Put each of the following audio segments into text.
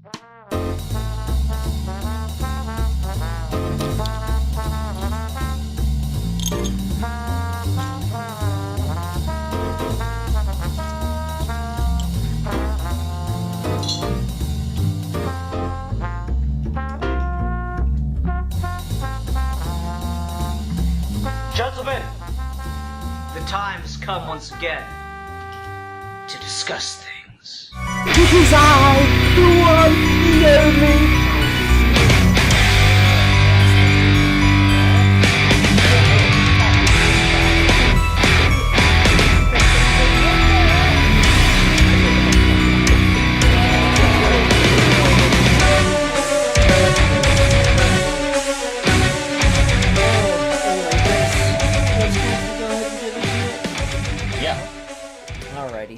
Gentlemen, the time has come once again to discuss things. It is I, the one, the only.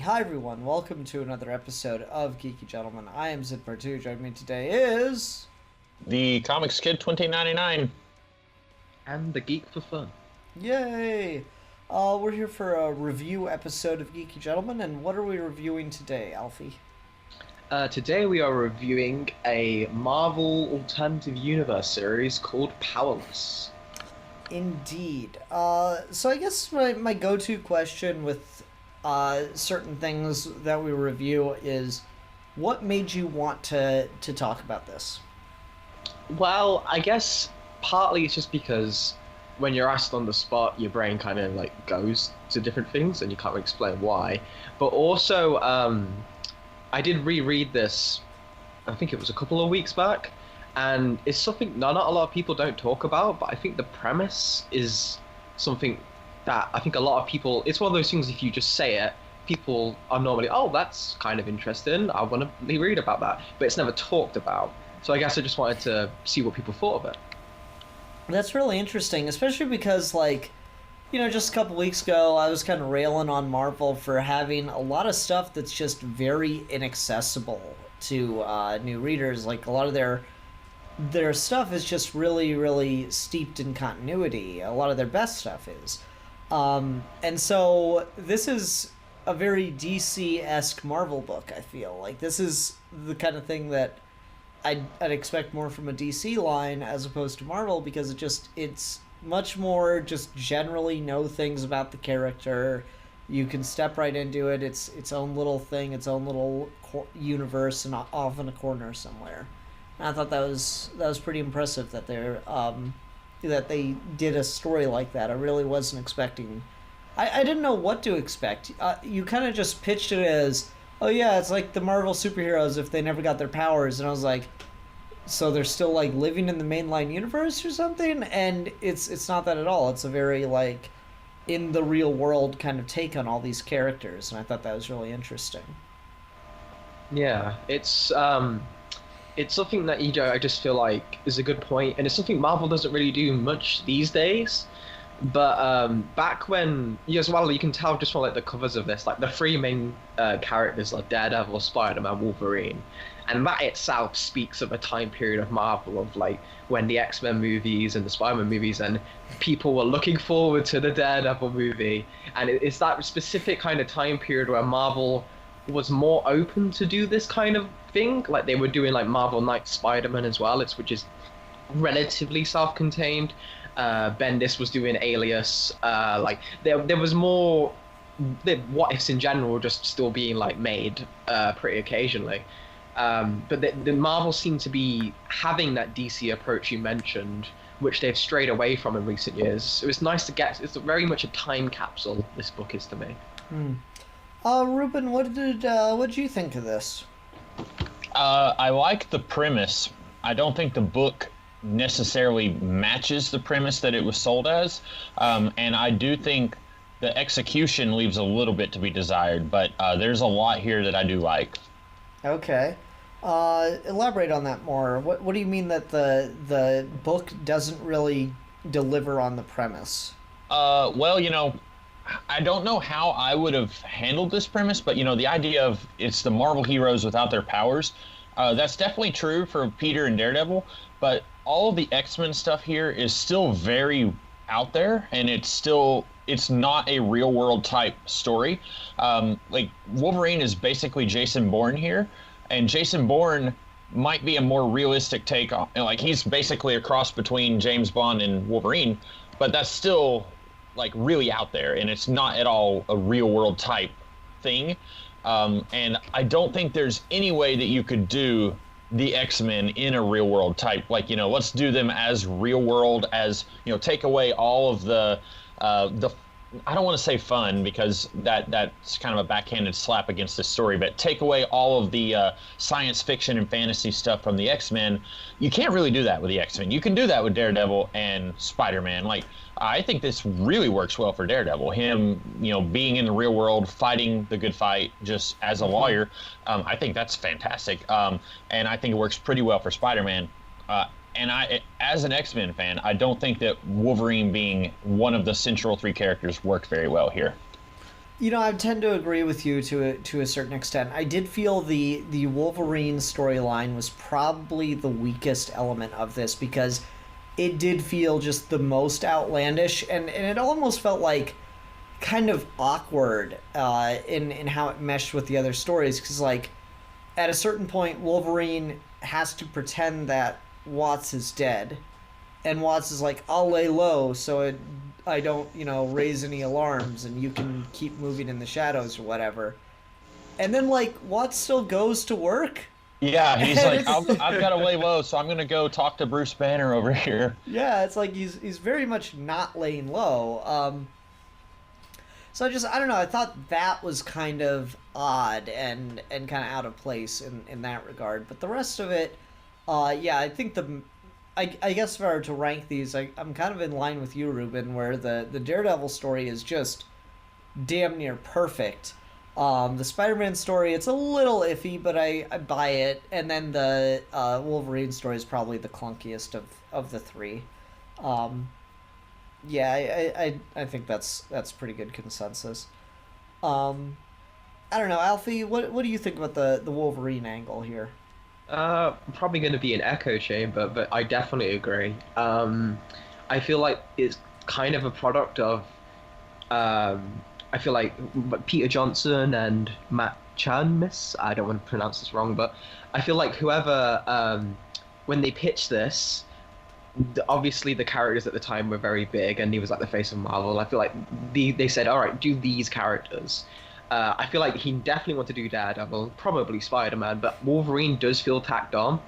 Hi everyone, welcome to another episode of Geeky Gentlemen. I am Zid2. Joining me today is... the Comics Kid 2099. And the Geek for Fun. Yay! We're here for a review episode of Geeky Gentlemen, and what are we reviewing today, Alfie? Today we are reviewing a Marvel Alternative Universe series called Powerless. Indeed. So I guess my go-to question with certain things that we review is, what made you want to talk about this? Well, I guess partly it's just because when you're asked on the spot, your brain kind of like goes to different things and you can't explain why. But also, I did reread this, I think it was a couple of weeks back, and it's something not a lot of people don't talk about, but I think the premise is something that I think a lot of people, it's one of those things, if you just say it, people are normally, oh, that's kind of interesting, I want to read about that, but it's never talked about. So I guess I just wanted to see what people thought of it. That's really interesting, especially because, like, you know, just a couple weeks ago, I was kind of railing on Marvel for having a lot of stuff that's just very inaccessible to new readers. Like, a lot of their stuff is just really, really steeped in continuity. A lot of their best stuff is. And so this is a very DC-esque Marvel book, I feel. Like, this is the kind of thing that I'd expect more from a DC line as opposed to Marvel, because it's much more just generally know things about the character. You can step right into it. It's its own little thing, its own little universe, and off in a corner somewhere. And I thought that was pretty impressive that they did a story like that. I really wasn't expecting. I didn't know what to expect. You kind of just pitched it as, oh yeah, it's like the Marvel superheroes if they never got their powers, and I was like, so they're still like living in the mainline universe or something? And it's not that at all. It's a very like in the real world kind of take on all these characters, and I thought that was really interesting. Yeah, it's something that I just feel like is a good point, and it's something Marvel doesn't really do much these days. But back when, as well, you can tell just from like the covers of this, like the three main characters are Daredevil, Spider-Man, Wolverine, and that itself speaks of a time period of Marvel of like when the X-Men movies and the Spider-Man movies, and people were looking forward to the Daredevil movie, and it's that specific kind of time period where Marvel was more open to do this kind of thing. Like they were doing like Marvel Knight Spider-Man as well, which is relatively self-contained. Bendis was doing Alias. Like there was more. The what ifs in general were just still being like made pretty occasionally. But the Marvel seemed to be having that DC approach you mentioned, which they've strayed away from in recent years. It was nice to get. It's very much a time capsule. This book is to me. Ruben, what did you think of this? I like the premise. I don't think the book necessarily matches the premise that it was sold as, and I do think the execution leaves a little bit to be desired, but there's a lot here that I do like. Okay. Elaborate on that more. What do you mean that the book doesn't really deliver on the premise? Well, you know, I don't know how I would have handled this premise, but, you know, the idea of it's the Marvel heroes without their powers, that's definitely true for Peter and Daredevil, but all of the X-Men stuff here is still very out there, and it's not a real-world type story. Like, Wolverine is basically Jason Bourne here, and Jason Bourne might be a more realistic take on, like, he's basically a cross between James Bond and Wolverine, but that's still like really out there, and it's not at all a real world type thing. And I don't think there's any way that you could do the X-Men in a real world type, like, let's do them as real world as, take away all of the I don't want to say fun, because that's kind of a backhanded slap against the story, but take away all of the science fiction and fantasy stuff from the X-Men. You can't really do that with the X-Men. You can do that with Daredevil and Spider-Man. Like, I think this really works well for Daredevil. Him, being in the real world, fighting the good fight just as a lawyer. I think that's fantastic. And I think it works pretty well for Spider-Man. And as an X-Men fan, I don't think that Wolverine being one of the central three characters worked very well here. I tend to agree with you to a certain extent. I did feel the Wolverine storyline was probably the weakest element of this, because it did feel just the most outlandish, and it almost felt like kind of awkward in how it meshed with the other stories, because, like, at a certain point, Wolverine has to pretend that Watts is dead, and Watts is like, I'll lay low so I don't, raise any alarms, and you can keep moving in the shadows or whatever. And then, like, Watts still goes to work. Yeah, he's like, I've got to lay low, so I'm going to go talk to Bruce Banner over here. Yeah, it's like he's very much not laying low. So I don't know, I thought that was kind of odd and kind of out of place in that regard. But the rest of it, yeah, I think I guess if I were to rank these, I'm kind of in line with you, Ruben, where the Daredevil story is just damn near perfect. The Spider-Man story, it's a little iffy, but I buy it. And then the Wolverine story is probably the clunkiest of the three. Yeah, I think that's pretty good consensus. I don't know, Alfie, what do you think about the Wolverine angle here? Probably going to be an echo chamber, but I definitely agree. I feel like it's kind of a product of, I feel like Peter Johnson and Matt Chan-Miss, I don't want to pronounce this wrong, but I feel like whoever, when they pitched this, obviously the characters at the time were very big, and he was like the face of Marvel. I feel like they said, all right, do these characters. I feel like he definitely wanted to do Daredevil, probably Spider-Man, but Wolverine does feel tacked on,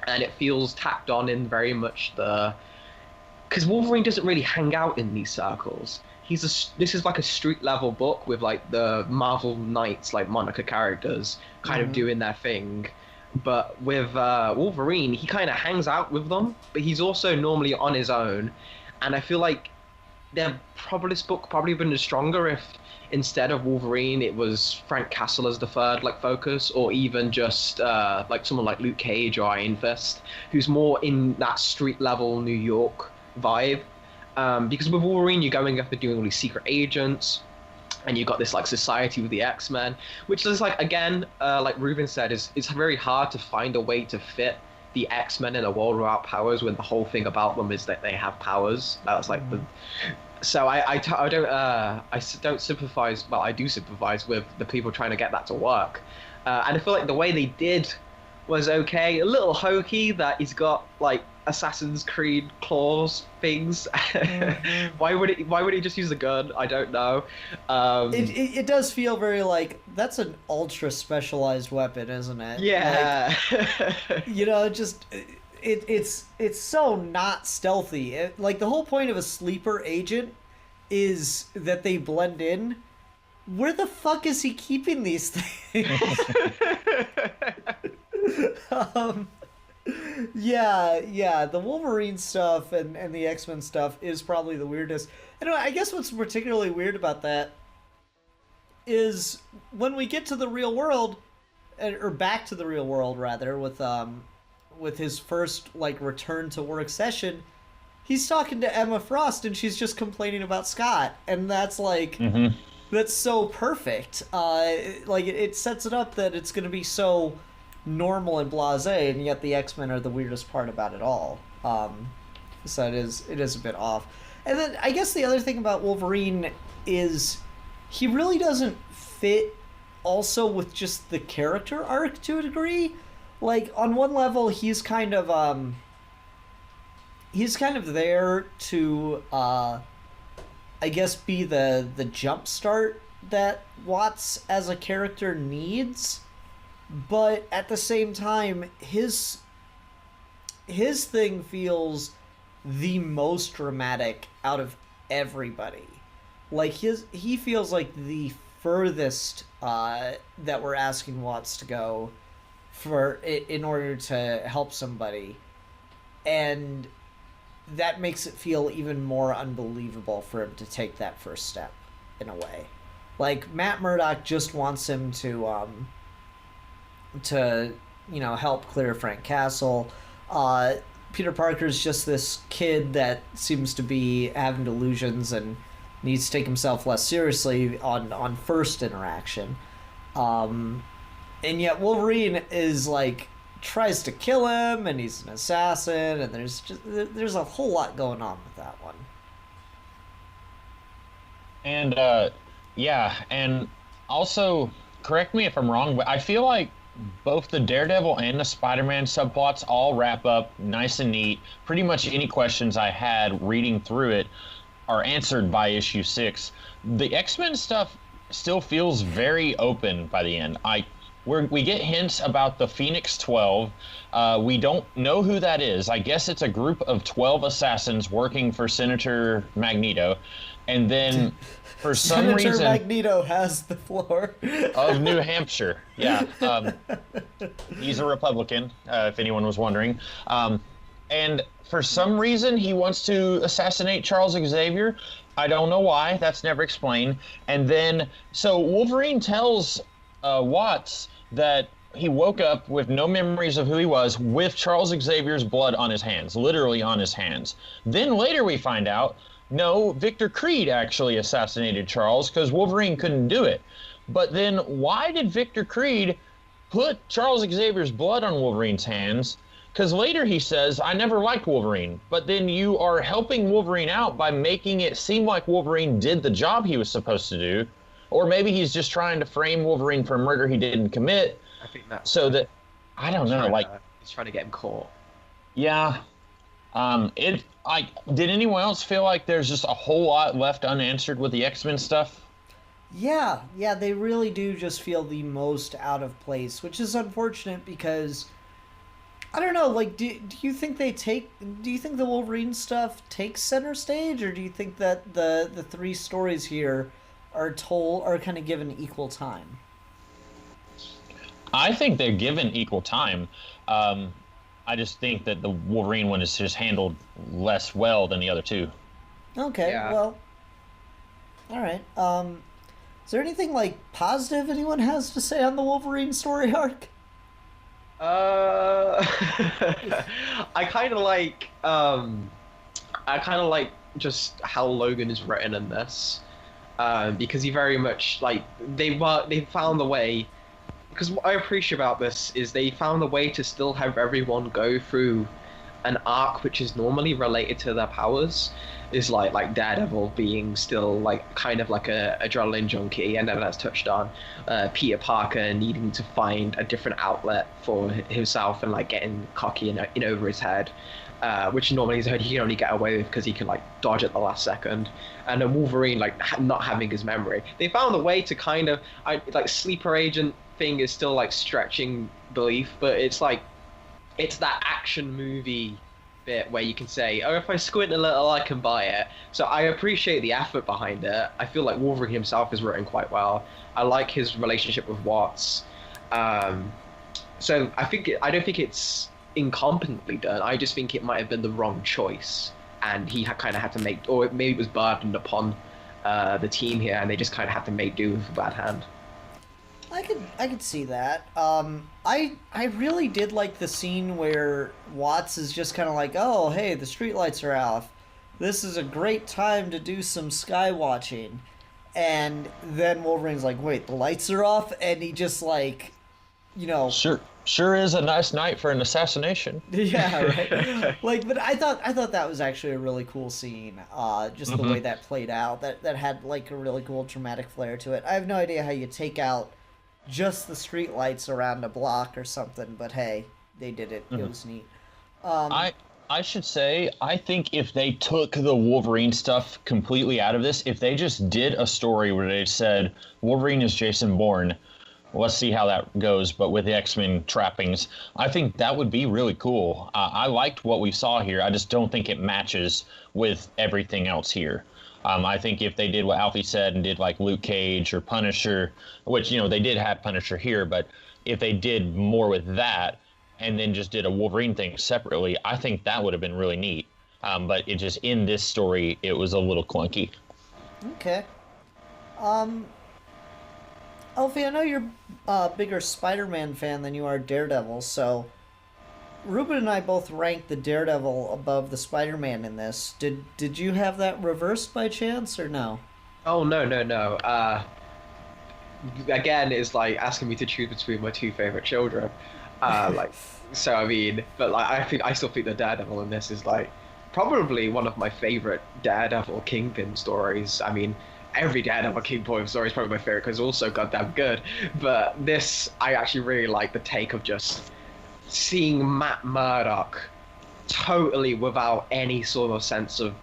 and it feels tacked on in very much because Wolverine doesn't really hang out in these circles. This is like a street level book with like the Marvel Knights, like Monica characters, kind of doing their thing. But with Wolverine, he kind of hangs out with them, but he's also normally on his own. And I feel like this book probably would have been stronger if instead of Wolverine, it was Frank Castle as the third focus, or even just like someone like Luke Cage or Iron Fist, who's more in that street level New York vibe. Because with Wolverine, you're going up and doing all these secret agents, and you've got this like society with the X-Men, which is like, again, like Ruben said, it's very hard to find a way to fit the X-Men in a world without powers when the whole thing about them is that they have powers. That's like so I don't sympathize. Well, I do sympathize with the people trying to get that to work, and I feel like the way they did was okay. A little hokey that he's got like Assassin's Creed claws things. Why would he just use a gun? I don't know. It does feel very like that's an ultra specialized weapon, isn't it? Yeah. Like, just it's so not stealthy. Like the whole point of a sleeper agent is that they blend in. Where the fuck is he keeping these things? Yeah, the Wolverine stuff and the X-Men stuff is probably the weirdest. And I guess what's particularly weird about that is when we get to the real world, or back to the real world rather, with his first like return to work session, he's talking to Emma Frost and she's just complaining about Scott, and that's like that's so perfect. Like it sets it up that it's going to be so normal and blasé, and yet the X-Men are the weirdest part about it all. So it is a bit off. And then I guess the other thing about Wolverine is he really doesn't fit also with just the character arc to a degree. like on one level he's kind of there to I guess be the jump start that Watts as a character needs, but at the same time his thing feels the most dramatic out of everybody. Like he feels like the furthest that we're asking Watts to go for in order to help somebody, and that makes it feel even more unbelievable for him to take that first step in a way. Like Matt Murdock just wants him to help clear Frank Castle. Peter Parker's just this kid that seems to be having delusions and needs to take himself less seriously on first interaction. And yet Wolverine is like tries to kill him, and he's an assassin, and there's a whole lot going on with that one. And and also correct me if I'm wrong, but I feel like both the Daredevil and the Spider-Man subplots all wrap up nice and neat. Pretty much any questions I had reading through it are answered by issue 6. The X-Men stuff still feels very open by the end. We get hints about the Phoenix 12. We don't know who that is. I guess it's a group of 12 assassins working for Senator Magneto. And then for some reason... Senator Magneto has the floor. Of New Hampshire, yeah. He's a Republican, if anyone was wondering. And for some reason, he wants to assassinate Charles Xavier. I don't know why. That's never explained. And then, so Wolverine tells Watts that he woke up with no memories of who he was, with Charles Xavier's blood on his hands, literally on his hands. Then later we find out, no, Victor Creed actually assassinated Charles because Wolverine couldn't do it. But then why did Victor Creed put Charles Xavier's blood on Wolverine's hands? Because later he says, I never liked Wolverine. But then you are helping Wolverine out by making it seem like Wolverine did the job he was supposed to do. Or maybe he's just trying to frame Wolverine for a murder he didn't commit. I think that's so that, I don't know, he's trying to get him caught. Yeah. Did anyone else feel like there's just a whole lot left unanswered with the X-Men stuff? Yeah, they really do just feel the most out of place, which is unfortunate because I don't know, like do you think the Wolverine stuff takes center stage, or do you think that the three stories here are kind of given equal time? I think they're given equal time. I just think that the Wolverine one is just handled less well than the other two. Okay, yeah. Well, all right. Is there anything like positive anyone has to say on the Wolverine story arc? I kind of like just how Logan is written in this, because he very much like they found the way. Because what I appreciate about this is they found a way to still have everyone go through an arc which is normally related to their powers. Is like Daredevil being still like kind of like a adrenaline junkie, and then that's touched on. Peter Parker needing to find a different outlet for himself and like getting cocky and in over his head, which normally he can only get away with because he can like dodge at the last second. And then Wolverine like not having his memory. They found a way to kind of like sleeper agent thing is still like stretching belief, but it's like it's that action movie bit where you can say, oh, if I squint a little I can buy it. So I appreciate the effort behind it. I feel like Wolverine himself is written quite well. I like his relationship with Watts. So I don't think it's incompetently done. I just think it might have been the wrong choice, and he kind of had to make, or maybe it was burdened upon the team here, and they just kind of had to make do with a bad hand. I could see that. I really did like the scene where Watts is just kind of like, oh, hey, the streetlights are off. This is a great time to do some sky watching. And then Wolverine's like, wait, the lights are off? And he just like, Sure is a nice night for an assassination. Yeah, right. But I thought that was actually a really cool scene. Just the way that played out. That had like a really cool dramatic flair to it. I have no idea how you take out just the street lights around a block or something. But hey, they did it. It was neat. I should say, I think if they took the Wolverine stuff completely out of this, if they just did a story where they said Wolverine is Jason Bourne, let's see how that goes, but with the X-Men trappings, I think that would be really cool. I liked what we saw here. I just don't think it matches with everything else here. I think if they did what Alfie said and did like Luke Cage or Punisher, which, you know, they did have Punisher here, but if they did more with that, and then just did a Wolverine thing separately, I think that would have been really neat. But it just, in this story, it was a little clunky. Okay. Alfie, I know you're a bigger Spider-Man fan than you are Daredevil, so Ruben and I both ranked the Daredevil above the Spider-Man in this. Did you have that reversed by chance, or no? Oh, no. Again, it's like asking me to choose between my two favorite children. So I mean, but like I still think the Daredevil in this is like probably one of my favorite Daredevil Kingpin stories. I mean, every Daredevil Kingpin story is probably my favorite because it's also goddamn good. But this, I actually really like the take of just seeing Matt Murdock totally without any sort of sense of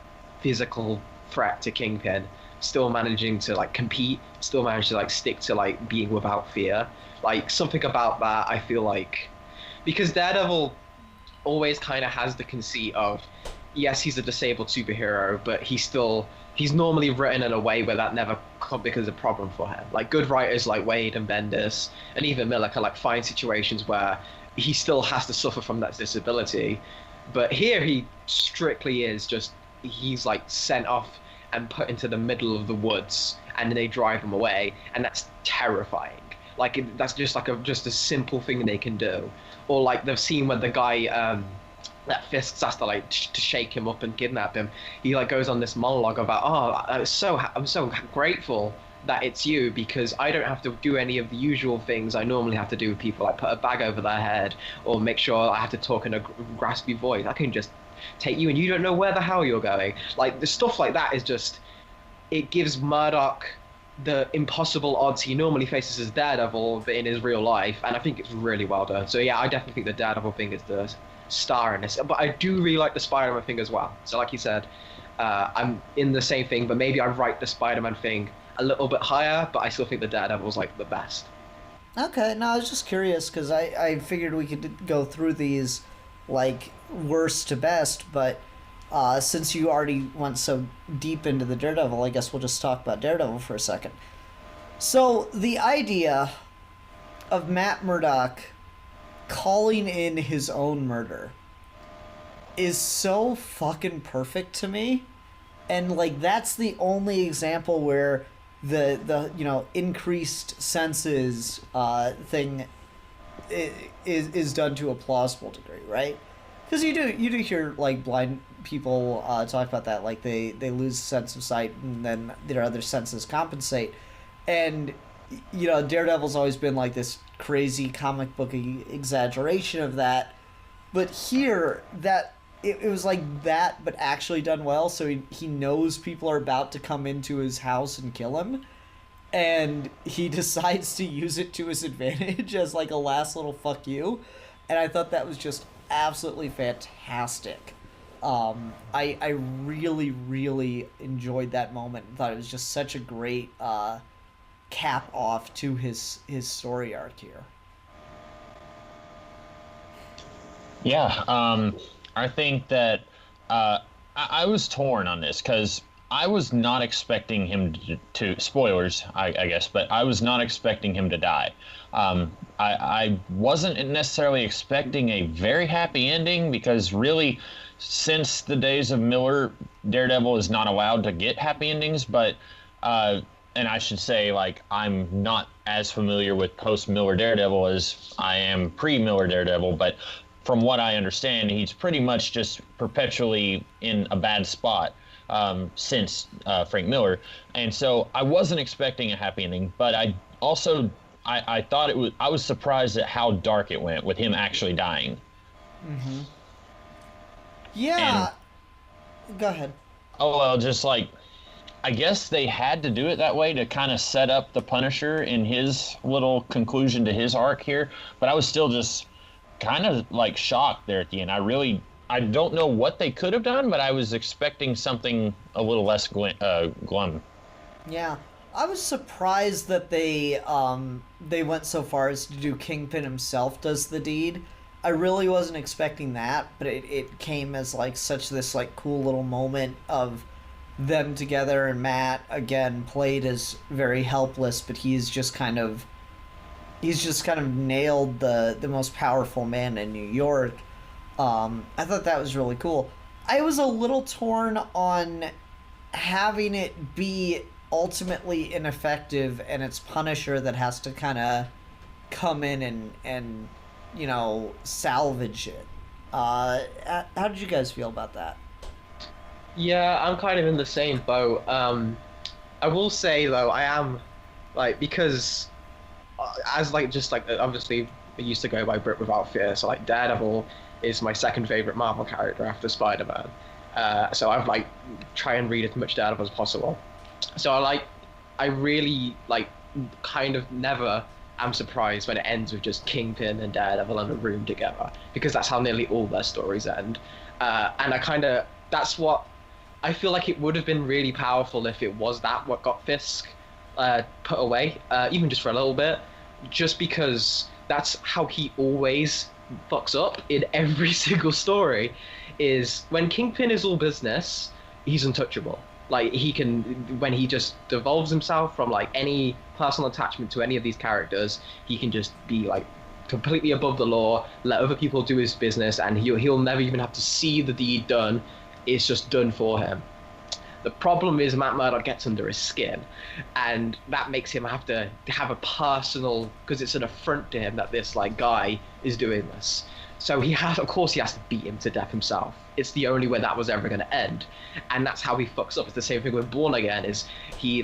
physical threat to Kingpin, still managing to like compete, still managing to like stick to like being without fear. Like, something about that, I feel like, because Daredevil always kind of has the conceit of, yes, he's a disabled superhero, but he's normally written in a way where that never becomes a problem for him. Like, good writers like Wade and Bendis and even Miller can like find situations where he still has to suffer from that disability, but here he strictly is just, he's like sent off and put into the middle of the woods, and then they drive him away, and that's terrifying. Like, that's just like just a simple thing they can do. Or like the scene where the guy that Fisk has to like to shake him up and kidnap him. He like goes on this monologue about, I'm so grateful that it's you, because I don't have to do any of the usual things I normally have to do with people, like put a bag over their head or make sure I have to talk in a graspy voice. I can just take you, and you don't know where the hell you're going. Like, the stuff like that is just, it gives Murdoch the impossible odds he normally faces as Daredevil, but in his real life, and I think it's really well done. So yeah, I definitely think the Daredevil thing is the star in this, but I do really like the Spider-Man thing as well. So like you said, I'm in the same thing, but maybe I rank the Spider-Man thing a little bit higher, but I still think the Daredevil's like the best. Okay, no, I was just curious, because I figured we could go through these, like, worst to best, but since you already went so deep into the Daredevil, I guess we'll just talk about Daredevil for a second. So, the idea of Matt Murdock calling in his own murder is so fucking perfect to me. And, like, that's the only example where the you know, increased senses thing is done to a plausible degree, right? Because you do hear, like, blind people talk about that, like they lose sense of sight and then their other senses compensate. And, you know, Daredevil's always been like this crazy comic booky exaggeration of that, but here that it was like that, but actually done well. So he knows people are about to come into his house and kill him, and he decides to use it to his advantage as like a last little fuck you. And I thought that was just absolutely fantastic. I really, really enjoyed that moment and thought it was just such a great cap off to his story arc here. Yeah, I think that I was torn on this because I was not expecting him to spoilers, I guess, but I was not expecting him to die. I wasn't necessarily expecting a very happy ending because really, since the days of Miller, Daredevil is not allowed to get happy endings, but and I should say, like, I'm not as familiar with post-Miller Daredevil as I am pre-Miller Daredevil, but from what I understand, he's pretty much just perpetually in a bad spot since Frank Miller. And so I wasn't expecting a happy ending, but I also I thought it was, I was surprised at how dark it went with him actually dying. Mm-hmm. Yeah. And, go ahead. oh, well, just like I guess they had to do it that way to kind of set up the Punisher in his little conclusion to his arc here. But I was still just kind of like shocked there at the end. I don't know what they could have done, but I was expecting something a little less glum. Yeah, I was surprised that they went so far as to do Kingpin himself does the deed. I really wasn't expecting that, but it came as like such this like cool little moment of them together, and Matt again played as very helpless, but he's just kind of nailed the most powerful man in New York. I thought that was really cool. I was a little torn on having it be ultimately ineffective, and it's Punisher that has to kind of come in and salvage it. How did you guys feel about that? Yeah, I'm kind of in the same boat. I will say though, I am like, because as like just like obviously I used to go by Brit Without Fear, so like Daredevil is my second favorite Marvel character after Spider-Man. So I've like try and read as much Daredevil as possible. So I really like kind of never am surprised when it ends with just Kingpin and Daredevil in a room together, because that's how nearly all their stories end. And that's what I feel like it would have been really powerful if it was that what got Fisk put away, even just for a little bit, just because that's how he always fucks up in every single story. Is when Kingpin is all business, he's untouchable. Like he can, when he just devolves himself from like any personal attachment to any of these characters, he can just be like completely above the law, let other people do his business, and he'll never even have to see the deed done. It's just done for him. The problem is Matt Murdock gets under his skin, and that makes him have to have a personal, because it's an affront to him that this like guy is doing this. So of course he has to beat him to death himself. It's the only way that was ever going to end, and that's how he fucks up. It's the same thing with Born Again. Is he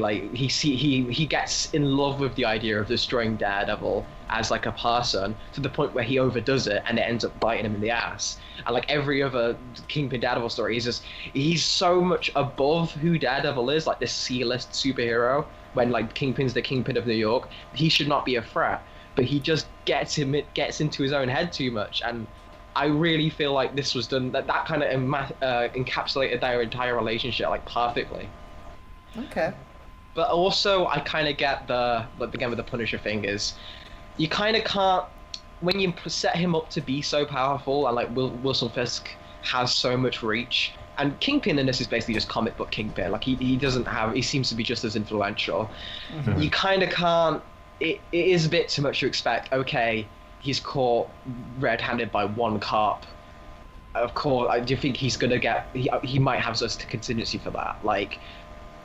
gets in love with the idea of destroying Daredevil as like a person to the point where he overdoes it, and it ends up biting him in the ass. And like every other Kingpin Daredevil story, he's so much above who Daredevil is, like this C-list superhero. When like Kingpin's the Kingpin of New York, he should not be a threat, but he just gets into his own head too much. And I really feel like this was done, that kind of encapsulated their entire relationship like perfectly. Okay. But also I kind of get again with the Punisher thing is, you kind of can't, when you set him up to be so powerful, and like Wilson Fisk has so much reach, and Kingpin in this is basically just comic book Kingpin, like he seems to be just as influential. Mm-hmm. You kind of can't, it is a bit too much to expect. Okay, he's caught red-handed by one cop. Of course, do you think he's gonna he might have such a contingency for that? Like,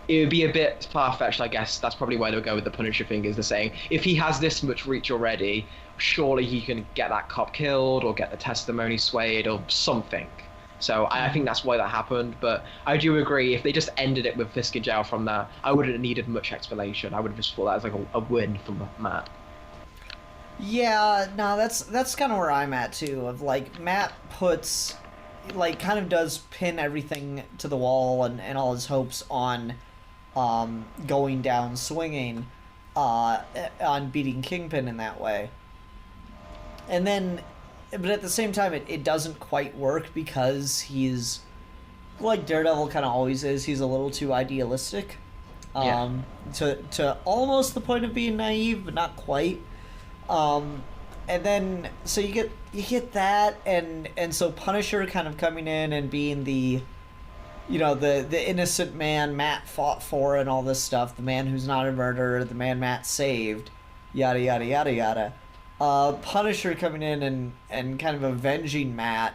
it would be a bit far-fetched, I guess. That's probably why they'll go with the Punisher thing, is the saying, if he has this much reach already, surely he can get that cop killed or get the testimony swayed or something. So I think that's why that happened. But I do agree, if they just ended it with Fisk in jail from that, I wouldn't have needed much explanation. I would have just thought that as like a win from Matt. Yeah, no, that's kind of where I'm at too. Of like, Matt puts, like, kind of does pin everything to the wall and all his hopes on going down swinging, on beating Kingpin in that way. And then, but at the same time, it doesn't quite work, because he's, like Daredevil kind of always is, he's a little too idealistic. To almost the point of being naive, but not quite. And then, so you get that, and so Punisher kind of coming in and being the innocent man Matt fought for and all this stuff, the man who's not a murderer, the man Matt saved, yada yada yada yada. Punisher coming in and kind of avenging Matt,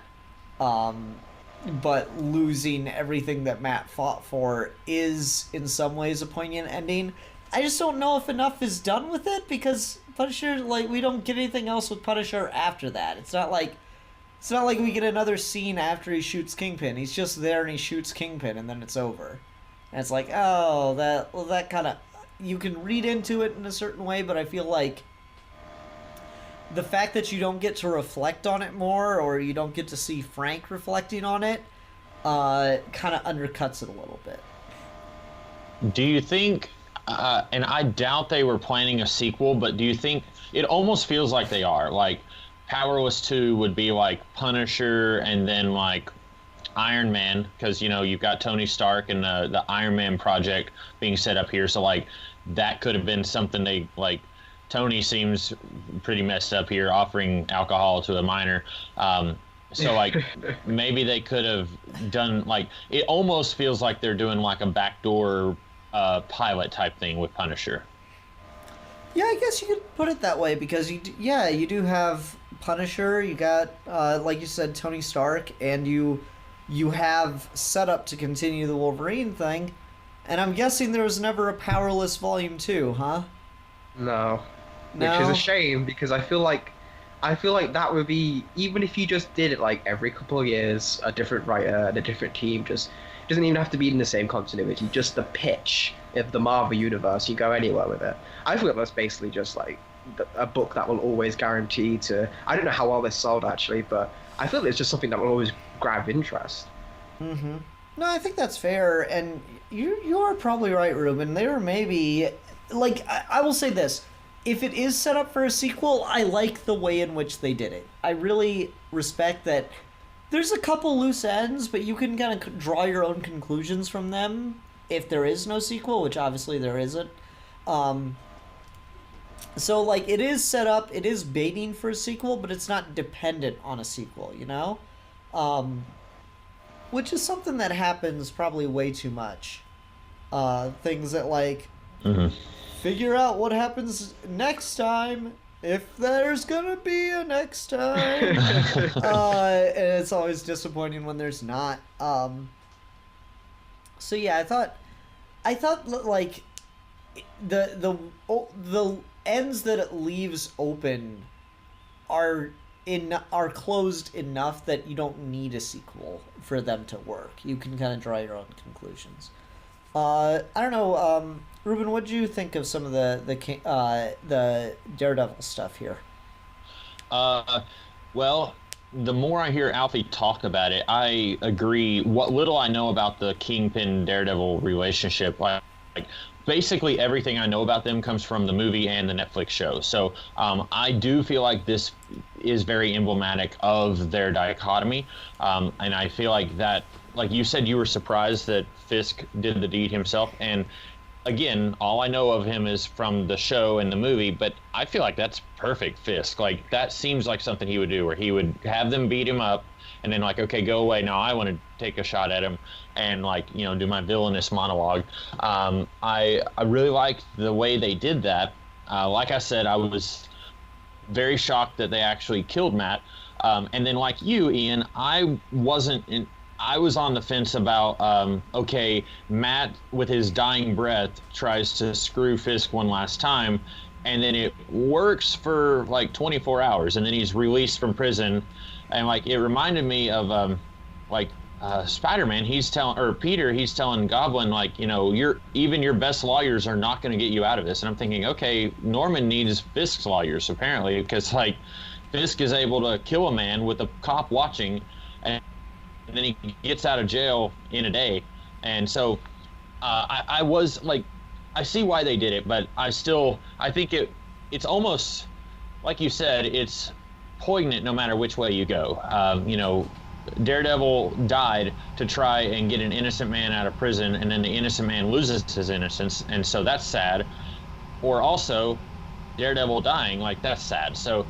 but losing everything that Matt fought for is in some ways a poignant ending. I just don't know if enough is done with it, because Punisher, like, we don't get anything else with Punisher after that. It's not like we get another scene after he shoots Kingpin. He's just there and he shoots Kingpin, and then it's over. And it's like, oh, that kind of, you can read into it in a certain way, but I feel like the fact that you don't get to reflect on it more, or you don't get to see Frank reflecting on it, kind of undercuts it a little bit. Do you think, and I doubt they were planning a sequel, but do you think it almost feels like they are? Like, Powerless 2 would be like Punisher and then like Iron Man, because, you know, you've got Tony Stark and the Iron Man project being set up here. So, like, that could have been something they, like, Tony seems pretty messed up here, offering alcohol to a minor. So, like, maybe they could have done, like, it almost feels like they're doing, like, a backdoor pilot type thing with Punisher. Yeah, I guess you could put it that way, because you do have Punisher, you got, like you said, Tony Stark, and you have set up to continue the Wolverine thing, and I'm guessing there was never a Powerless Volume 2, huh? No. No? Which is a shame, because I feel like that would be, even if you just did it like every couple of years, a different writer and a different team, just doesn't even have to be in the same continuity, just the pitch of the Marvel Universe, you go anywhere with it. I feel like that's basically just like a book that will always guarantee to, I don't know how well this sold actually, but I feel like it's just something that will always grab interest. Mm-hmm. No, I think that's fair, and you are probably right, Ruben. There may be, like, I will say this. If it is set up for a sequel, I like the way in which they did it. I really respect that there's a couple loose ends, but you can kind of draw your own conclusions from them if there is no sequel, which obviously there isn't. So, like, it is set up, it is baiting for a sequel, but it's not dependent on a sequel, you know? Which is something that happens probably way too much. Things that, like, figure out what happens next time, if there's gonna be a next time. And it's always disappointing when there's not. So yeah, I thought like the ends that it leaves open are closed enough that you don't need a sequel for them to work. You can kind of draw your own conclusions. I don't know, Ruben, what do you think of some of the Daredevil stuff here? Well, the more I hear Alfie talk about it, I agree. What little I know about the Kingpin Daredevil relationship, like basically everything I know about them comes from the movie and the Netflix show. So I do feel like this is very emblematic of their dichotomy, and I feel like that, like you said, you were surprised that Fisk did the deed himself, and again, all I know of him is from the show and the movie, but I feel like that's perfect Fisk. Like, that seems like something he would do, where he would have them beat him up, and then, like, okay, go away, now I want to take a shot at him, and, like, you know, do my villainous monologue. I really liked the way they did that. Like I said, I was very shocked that they actually killed Matt. And then, like you, Ian, I was on the fence about, okay, Matt, with his dying breath, tries to screw Fisk one last time, and then it works for, like, 24 hours, and then he's released from prison. And, like, it reminded me of, Spider-Man. Peter, he's telling Goblin, like, you know, even your best lawyers are not going to get you out of this. And I'm thinking, okay, Norman needs Fisk's lawyers, apparently, because, like, Fisk is able to kill a man with a cop watching, and then he gets out of jail in a day. And so I was like, I see why they did it, but I think it's almost, like you said, it's poignant no matter which way you go. You know, Daredevil died to try and get an innocent man out of prison, and then the innocent man loses his innocence, and so that's sad. Or also, Daredevil dying, like, that's sad. So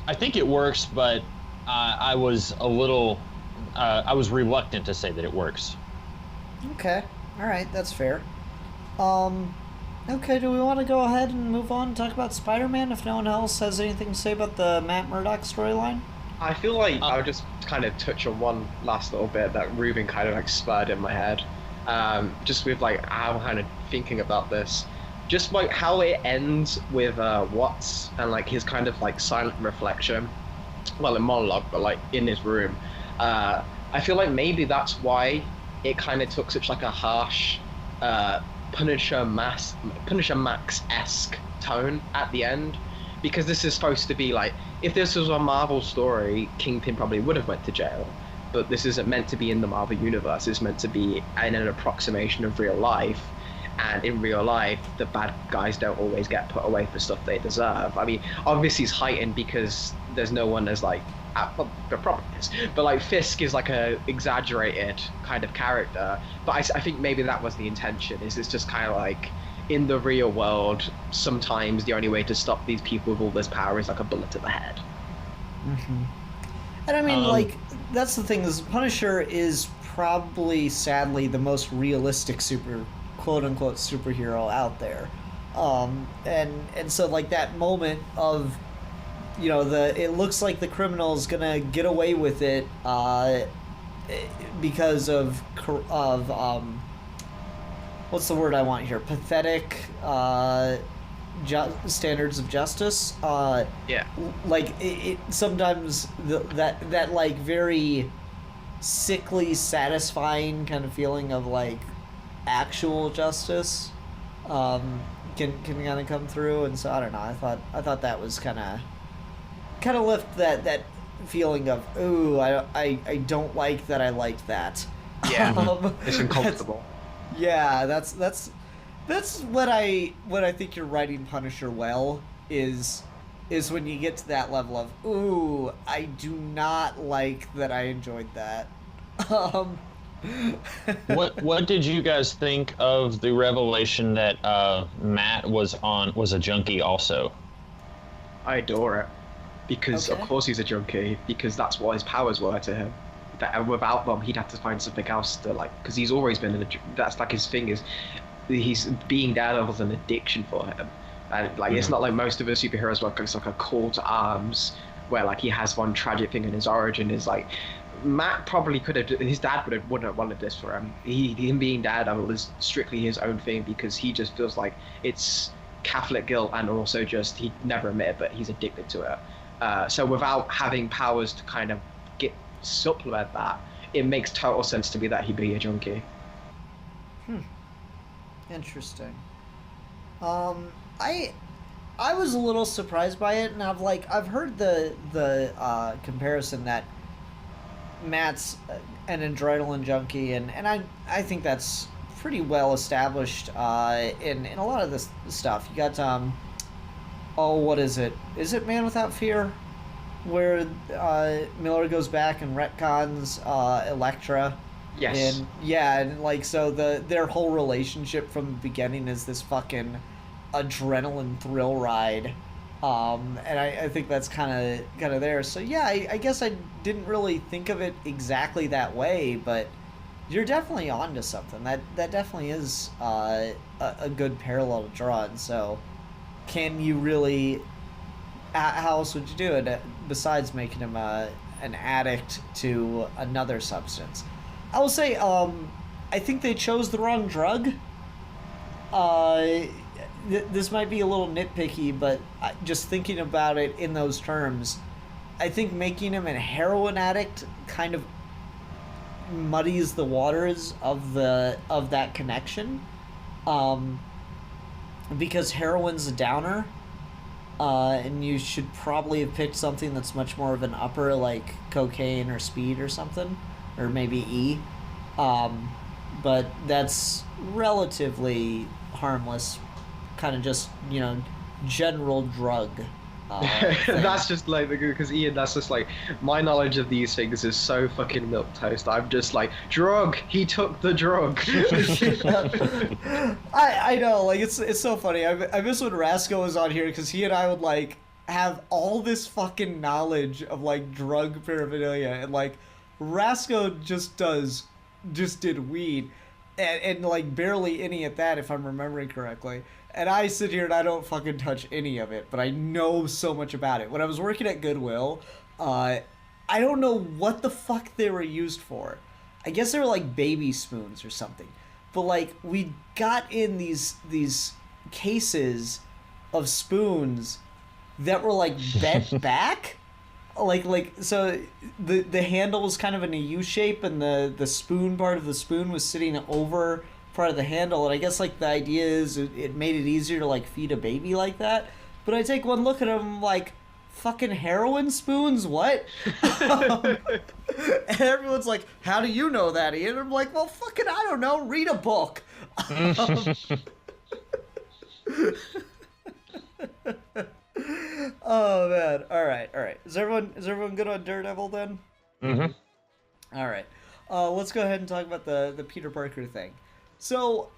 I think it works, but I was a little... I was reluctant to say that it works. Okay. All right, that's fair. Okay, do we want to go ahead and move on and talk about Spider-Man if no one else has anything to say about the Matt Murdock storyline? I feel like I would just kind of touch on one last little bit that Ruben kind of like spurred in my head. Just with like how I'm kind of thinking about this. Just like how it ends with Watts and like his kind of like silent reflection. Well, in monologue, but like in his room. I feel like maybe that's why it kind of took such like a harsh Punisher Max-esque tone at the end, because this is supposed to be like, if this was a Marvel story, Kingpin probably would have went to jail, but this isn't meant to be in the Marvel universe. It's meant to be in an approximation of real life, and in real life, the bad guys don't always get put away for stuff they deserve. I mean, obviously it's heightened because there's no one as like, well, there probably is, but like Fisk is like a exaggerated kind of character. But I think maybe that was the intention. Is it's just kind of like, in the real world, sometimes the only way to stop these people with all this power is like a bullet to the head. Mm-hmm. And I mean, like, that's the thing, is Punisher is probably, sadly, the most realistic quote-unquote superhero out there. And so, like, that moment of, you know, it looks like the criminal's gonna get away with it because of what's the word I want here? Pathetic standards of justice. Yeah. Like it sometimes that like very sickly, satisfying kind of feeling of like actual justice can kind of come through, and so I don't know. I thought that was kind of lift that feeling of, ooh, I don't like that I liked that. Yeah. It's uncomfortable. Yeah, that's what I think you're writing Punisher well is when you get to that level of, ooh, I do not like that I enjoyed that. What did you guys think of the revelation that Matt was a junkie also? I adore it, because of course he's a junkie, because that's what his powers were to him. That without them, he'd have to find something else to like, because he's always been that's like his thing is, he's being Daredevil's an addiction for him, and like it's not like most of the superheroes work. It's like a call to arms where like he has one tragic thing in his origin is like, Matt probably could have, his dad wouldn't have wanted this for him. Him being Daredevil is strictly his own thing, because he just feels like it's Catholic guilt, and also just he never admitted, but he's addicted to it. So without having powers to kind of supplement that, it makes total sense to me that he'd be a junkie. Interesting. I was a little surprised by it, and I've heard the comparison that Matt's an adrenaline junkie, and I think that's pretty well established in a lot of this stuff. You got what is it? Is it Man Without Fear? Where Miller goes back and retcons Elektra. Yes. And yeah, and like, so their whole relationship from the beginning is this fucking adrenaline thrill ride. And I think that's kind of there. So yeah, I guess I didn't really think of it exactly that way, but you're definitely onto something. That definitely is a good parallel to draw. And so, can you really? How else would you do it besides making him an addict to another substance? I will say, I think they chose the wrong drug. This might be a little nitpicky, but just thinking about it in those terms, I think making him a heroin addict kind of muddies the waters of that connection, because heroin's a downer. And you should probably have picked something that's much more of an upper, like cocaine or speed or something, or maybe E. But that's relatively harmless, kind of just, general drug. That's just like, because Ian, that's just like, my knowledge of these things is so fucking milquetoast. I'm just like, drug, he took the drug. I know, like, it's so funny. I miss when Rasco was on here, because he and I would like have all this fucking knowledge of like drug paraphernalia, and like Rasco just did weed and like barely any at that, if I'm remembering correctly. And I sit here and I don't fucking touch any of it, but I know so much about it. When I was working at Goodwill, I don't know what the fuck they were used for. I guess they were like baby spoons or something. But like, we got in these cases of spoons that were like bent back. Like so the handle was kind of in a U shape, and the spoon part of the spoon was sitting over part of the handle, and I guess like the idea is it made it easier to like feed a baby like that. But I take one look at them like, fucking heroin spoons, what? And everyone's like, how do you know that, Ian? I'm like, well, fucking, I don't know, read a book. Oh man! All right, all right. Is everyone good on Daredevil then? Mm-hmm. All right. Let's go ahead and talk about the Peter Parker thing. So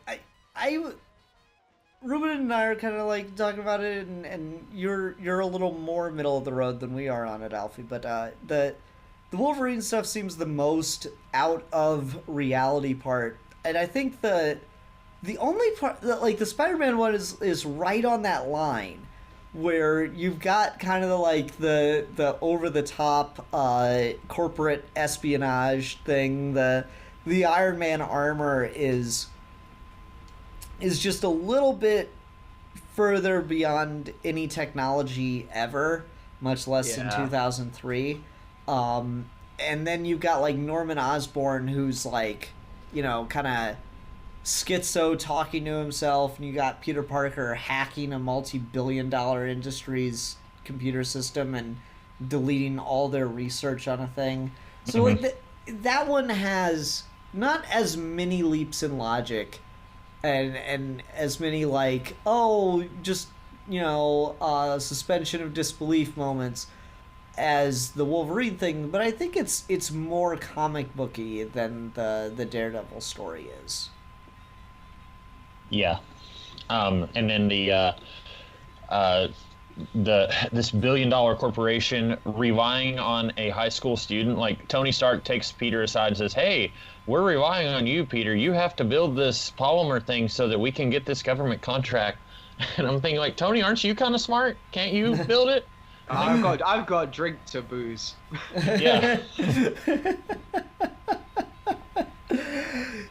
Ruben and I are kind of like talking about it, and you're a little more middle of the road than we are on it, Alfie. But the Wolverine stuff seems the most out of reality part, and I think the only part that, like, the Spider-Man one is right on that line where you've got kind of the over the top corporate espionage thing. The Iron Man armor is just a little bit further beyond any technology ever, much less in 2003. And then you've got like Norman Osborn, who's like, kind of schizo talking to himself, and you got Peter Parker hacking a multi-billion-dollar industry's computer system and deleting all their research on a thing. So like that one has not as many leaps in logic and as many like, suspension of disbelief moments as the Wolverine thing, but I think it's more comic booky than the Daredevil story is. Yeah. And then this billion-dollar corporation relying on a high school student, like Tony Stark takes Peter aside and says, "Hey, we're relying on you, Peter. You have to build this polymer thing so that we can get this government contract." And I'm thinking, like, Tony, aren't you kind of smart? Can't you build it? I've got drink to booze. Yeah.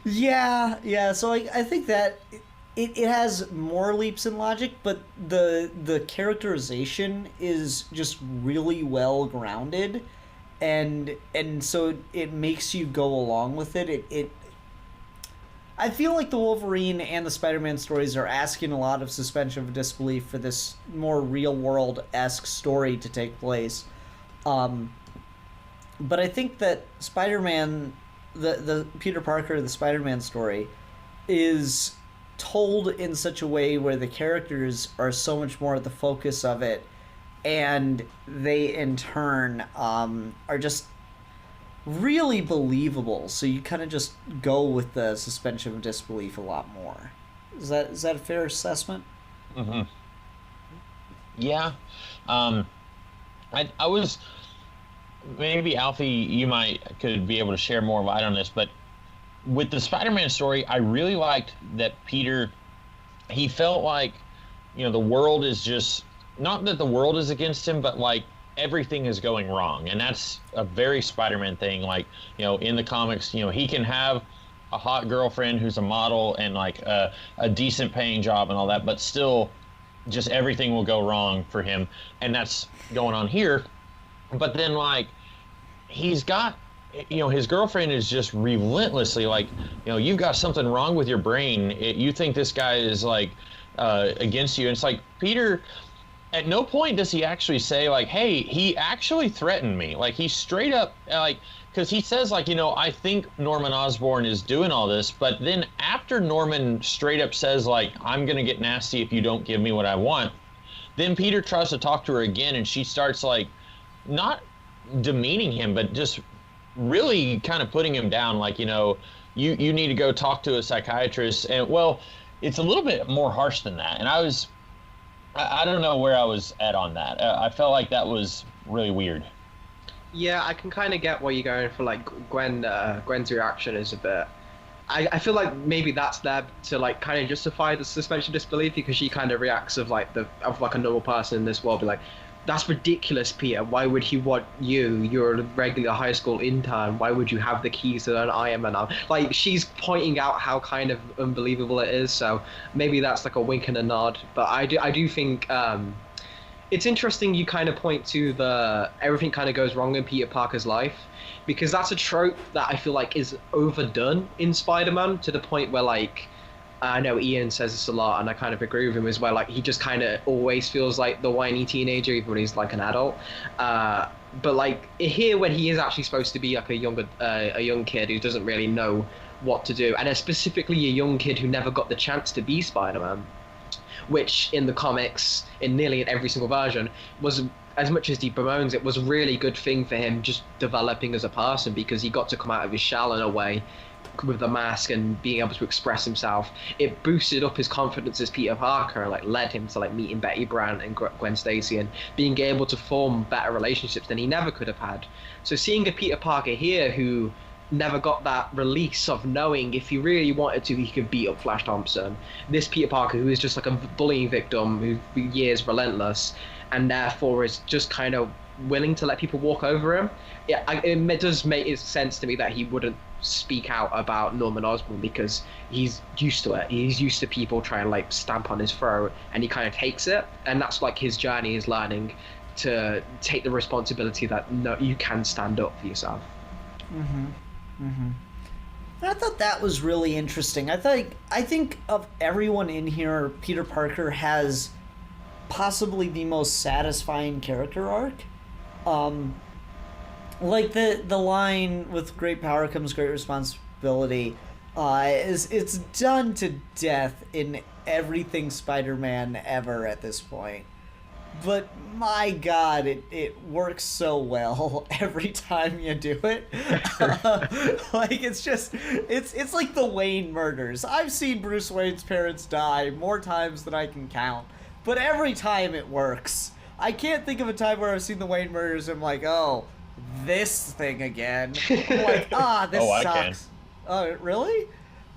Yeah. So like, I think that it has more leaps in logic, but the characterization is just really well grounded, and so it makes you go along with it. I feel like the Wolverine and the Spider-Man stories are asking a lot of suspension of disbelief for this more real-world-esque story to take place. But I think that Spider-Man, the Peter Parker, the Spider-Man story, is told in such a way where the characters are so much more at the focus of it, and they in turn are just really believable, so you kind of just go with the suspension of disbelief a lot more. Is that a fair assessment? Mm-hmm. Yeah. I was, maybe Alfie, you could be able to share more light on this, but with the Spider-Man story, I really liked that Peter, he felt like, the world is just, not that the world is against him, but like everything is going wrong. And that's a very Spider-Man thing. Like, in the comics, he can have a hot girlfriend who's a model and like a decent paying job and all that, but still just everything will go wrong for him. And that's going on here. But then like, he's got, his girlfriend is just relentlessly like, you've got something wrong with your brain. You think this guy is like against you. And it's like, Peter, at no point does he actually say like, hey, he actually threatened me. Like, he straight up, like, because he says like, I think Norman Osborn is doing all this. But then after Norman straight up says like, I'm going to get nasty if you don't give me what I want, then Peter tries to talk to her again, and she starts like not demeaning him, but just really kind of putting him down, like, you need to go talk to a psychiatrist. And well, it's a little bit more harsh than that. And I don't know where I was at on that. I felt like that was really weird. Yeah, I can kind of get what you're going for. Like Gwen's reaction is a bit. I feel like maybe that's there to like kind of justify the suspension of disbelief, because she kind of reacts of like a normal person in this world, be like, that's ridiculous, Peter. Why would he want you? You're a regular high school intern. Why would you have the keys to an Iron Man now? Like, she's pointing out how kind of unbelievable it is. So maybe that's like a wink and a nod. But I do think it's interesting you kind of point to the everything kind of goes wrong in Peter Parker's life, because that's a trope that I feel like is overdone in Spider-Man, to the point where like I know Ian says this a lot, and I kind of agree with him as well. Like, he just kind of always feels like the whiny teenager, even when he's like an adult. But like here, when he is actually supposed to be like a young kid who doesn't really know what to do, and specifically a young kid who never got the chance to be Spider-Man, which in the comics, in nearly every single version, was, as much as he bemoans, it was a really good thing for him just developing as a person, because he got to come out of his shell in a way with the mask and being able to express himself. It boosted up his confidence as Peter Parker and like led him to like meeting Betty Brant and Gwen Stacy and being able to form better relationships than he never could have had. So seeing a Peter Parker here who never got that release of knowing if he really wanted to, he could beat up Flash Thompson. This Peter Parker who is just like a bullying victim who for years relentless and therefore is just kind of willing to let people walk over him. Yeah, it does make sense to me that he wouldn't speak out about Norman Osborn, because he's used to it. He's used to people trying to like stamp on his throat, and he kind of takes it. And that's like his journey, is learning to take the responsibility that no, you can stand up for yourself. I thought that was really interesting. I think of everyone in here, Peter Parker has possibly the most satisfying character arc. Like the line with great power comes great responsibility, it's done to death in everything Spider-Man ever at this point. But my God, it works so well every time you do it. Like it's like the Wayne murders. I've seen Bruce Wayne's parents die more times than I can count, but every time it works. I can't think of a time where I've seen the Wayne murders and I'm like, oh, this thing again. I'm like, this sucks. Oh, really?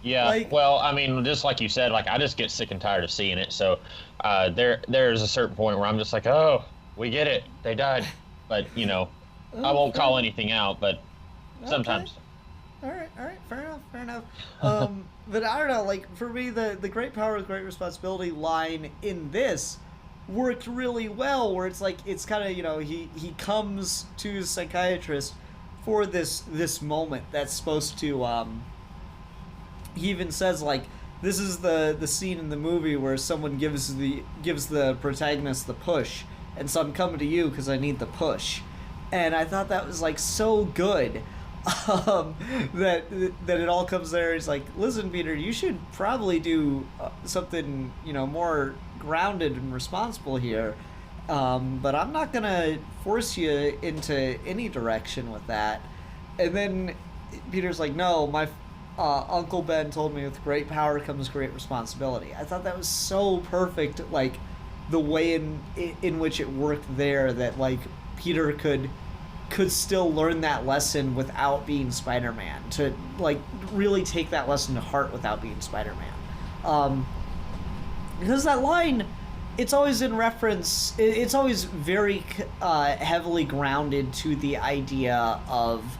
Yeah, like, well, I mean, just like you said, like I just get sick and tired of seeing it. So there's a certain point where I'm just like, oh, we get it. They died. But, you know, I won't call anything out, but sometimes. All right, fair enough. But I don't know, like, for me, the great power with great responsibility line in this worked really well, where it's like, it's kind of, you know, he comes to his psychiatrist for this moment that's supposed to, he even says, like, this is the scene in the movie where someone gives the protagonist the push, and so I'm coming to you because I need the push. And I thought that was, like, so good, that it all comes there. He's like, listen, Peter, you should probably do something, you know, more grounded and responsible here, but I'm not gonna force you into any direction with that. And then Peter's like, no, my Uncle Ben told me with great power comes great responsibility. I thought that was so perfect, like the way in which it worked there, that like Peter could still learn that lesson without being Spider-Man, to like really take that lesson to heart without being Spider-Man. Because that line, it's always in reference, it's always very heavily grounded to the idea of,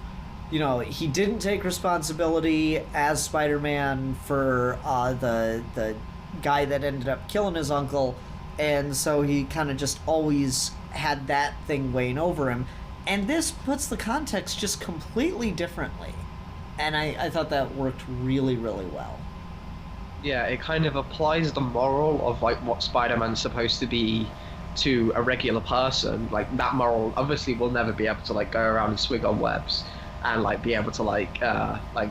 you know, he didn't take responsibility as Spider-Man for the guy that ended up killing his uncle, and so he kind of just always had that thing weighing over him. And this puts the context just completely differently. And I thought that worked really, really well. Yeah, it kind of applies the moral of like what Spider-Man's supposed to be to a regular person. Like that moral obviously will never be able to like go around and swing on webs and like be able to like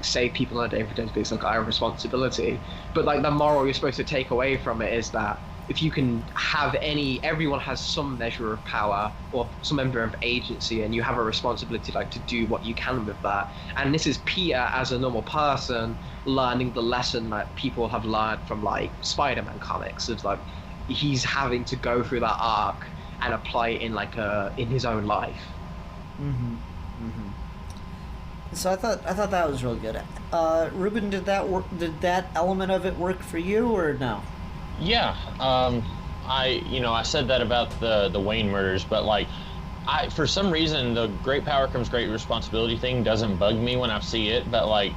save people on a day-to-day basis, like our responsibility. But like the moral you're supposed to take away from it is that if you can have everyone has some measure of power or some measure of agency, and you have a responsibility like to do what you can with that. And this is Peter as a normal person learning the lesson that people have learned from like Spider-Man comics. It's like he's having to go through that arc and apply it in his own life. So I thought that was really good. Ruben, did that element of it work for you or no? Yeah, I said that about the Wayne murders, but like, for some reason the great power comes great responsibility thing doesn't bug me when I see it, but like,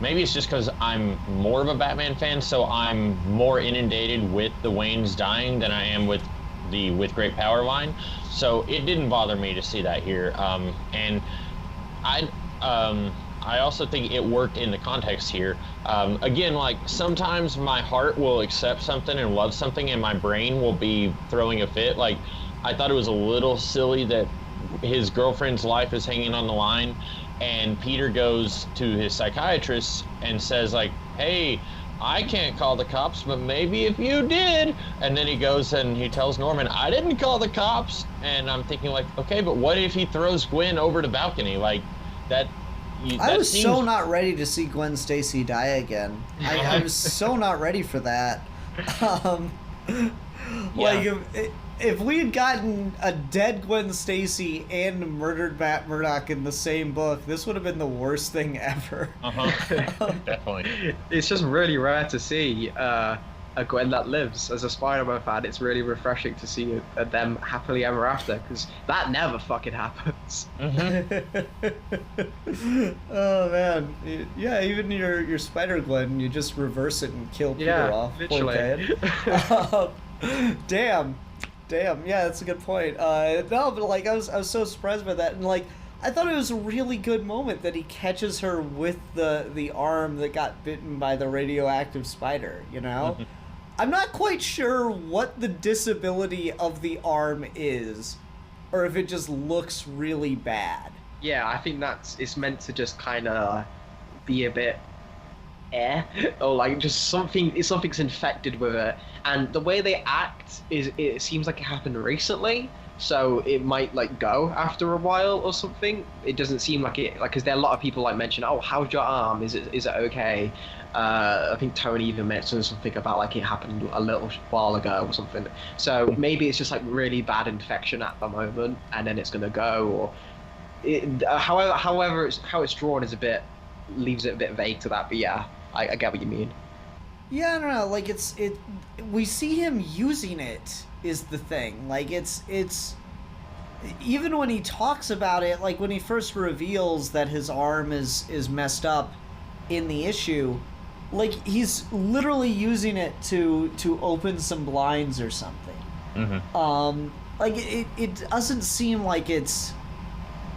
maybe it's just because I'm more of a Batman fan, so I'm more inundated with the Waynes dying than I am with the with great power line, so it didn't bother me to see that here, and I I also think it worked in the context here. Again, like sometimes my heart will accept something and love something, and my brain will be throwing a fit. Like I thought it was a little silly that his girlfriend's life is hanging on the line, and Peter goes to his psychiatrist and says like, "Hey, I can't call the cops, but maybe if you did." And then he goes and he tells Norman, "I didn't call the cops." And I'm thinking like, okay, but what if he throws Gwen over the balcony? Like that. I was so not ready to see Gwen Stacy die again. I was so not ready for that. Like if we had gotten a dead Gwen Stacy and murdered Matt Murdock in the same book, this would have been the worst thing ever. Definitely. It's just really rare to see a Gwen that lives. As a Spider-Man fan, it's really refreshing to see them happily ever after, because that never fucking happens. Oh man, yeah. Even your Spider-Gwen, you just reverse it and kill Peter off. Literally. Damn. Yeah, that's a good point. No, but like I was so surprised by that, and like I thought it was a really good moment that he catches her with the arm that got bitten by the radioactive spider. You know, I'm not quite sure what the disability of the arm is, or if it just looks really bad. Yeah, I think it's meant to just kind of be a bit or like just something's infected with it, and the way they act is it seems like it happened recently, so it might like go after a while or something. It doesn't seem like it, like, because there are a lot of people like mention, "Oh, how's your arm, is it okay?" I think Tony even mentioned something about like it happened a little while ago or something, so maybe it's just like really bad infection at the moment and then it's gonna go, or however how it's drawn is leaves it a bit vague to that, but yeah, I get what you mean. Yeah, I don't know, like we see him using it is the thing. Like it's even when he talks about it, like when he first reveals that his arm is messed up in the issue, like he's literally using it to open some blinds or something. Like it doesn't seem like it's,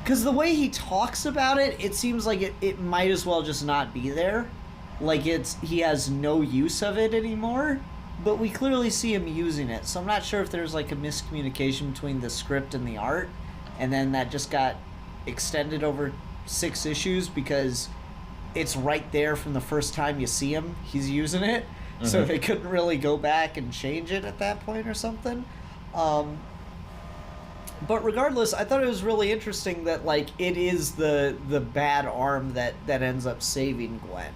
because the way he talks about it seems like it might as well just not be there. Like he has no use of it anymore, but we clearly see him using it. So I'm not sure if there's like a miscommunication between the script and the art, and then that just got extended over 6 issues because it's right there from the first time you see him. He's using it, so they couldn't really go back and change it at that point or something. But regardless, I thought it was really interesting that like it is the bad arm that ends up saving Gwen.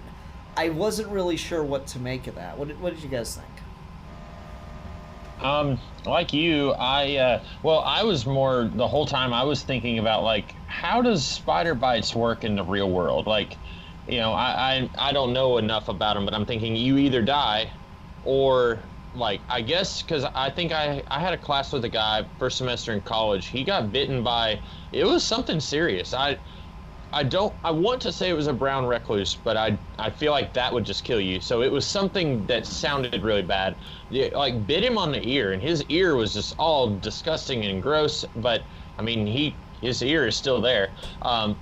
I wasn't really sure what to make of that. What did you guys think? Like you, I was more, the whole time I was thinking about like, how does spider bites work in the real world? Like, you know, I don't know enough about them, but I'm thinking you either die or like, I guess, because I think I had a class with a guy first semester in college. He got bitten by, it was something serious. I want to say it was a brown recluse, but I feel like that would just kill you. So it was something that sounded really bad. It, like, bit him on the ear, and his ear was just all disgusting and gross. But I mean, his ear is still there.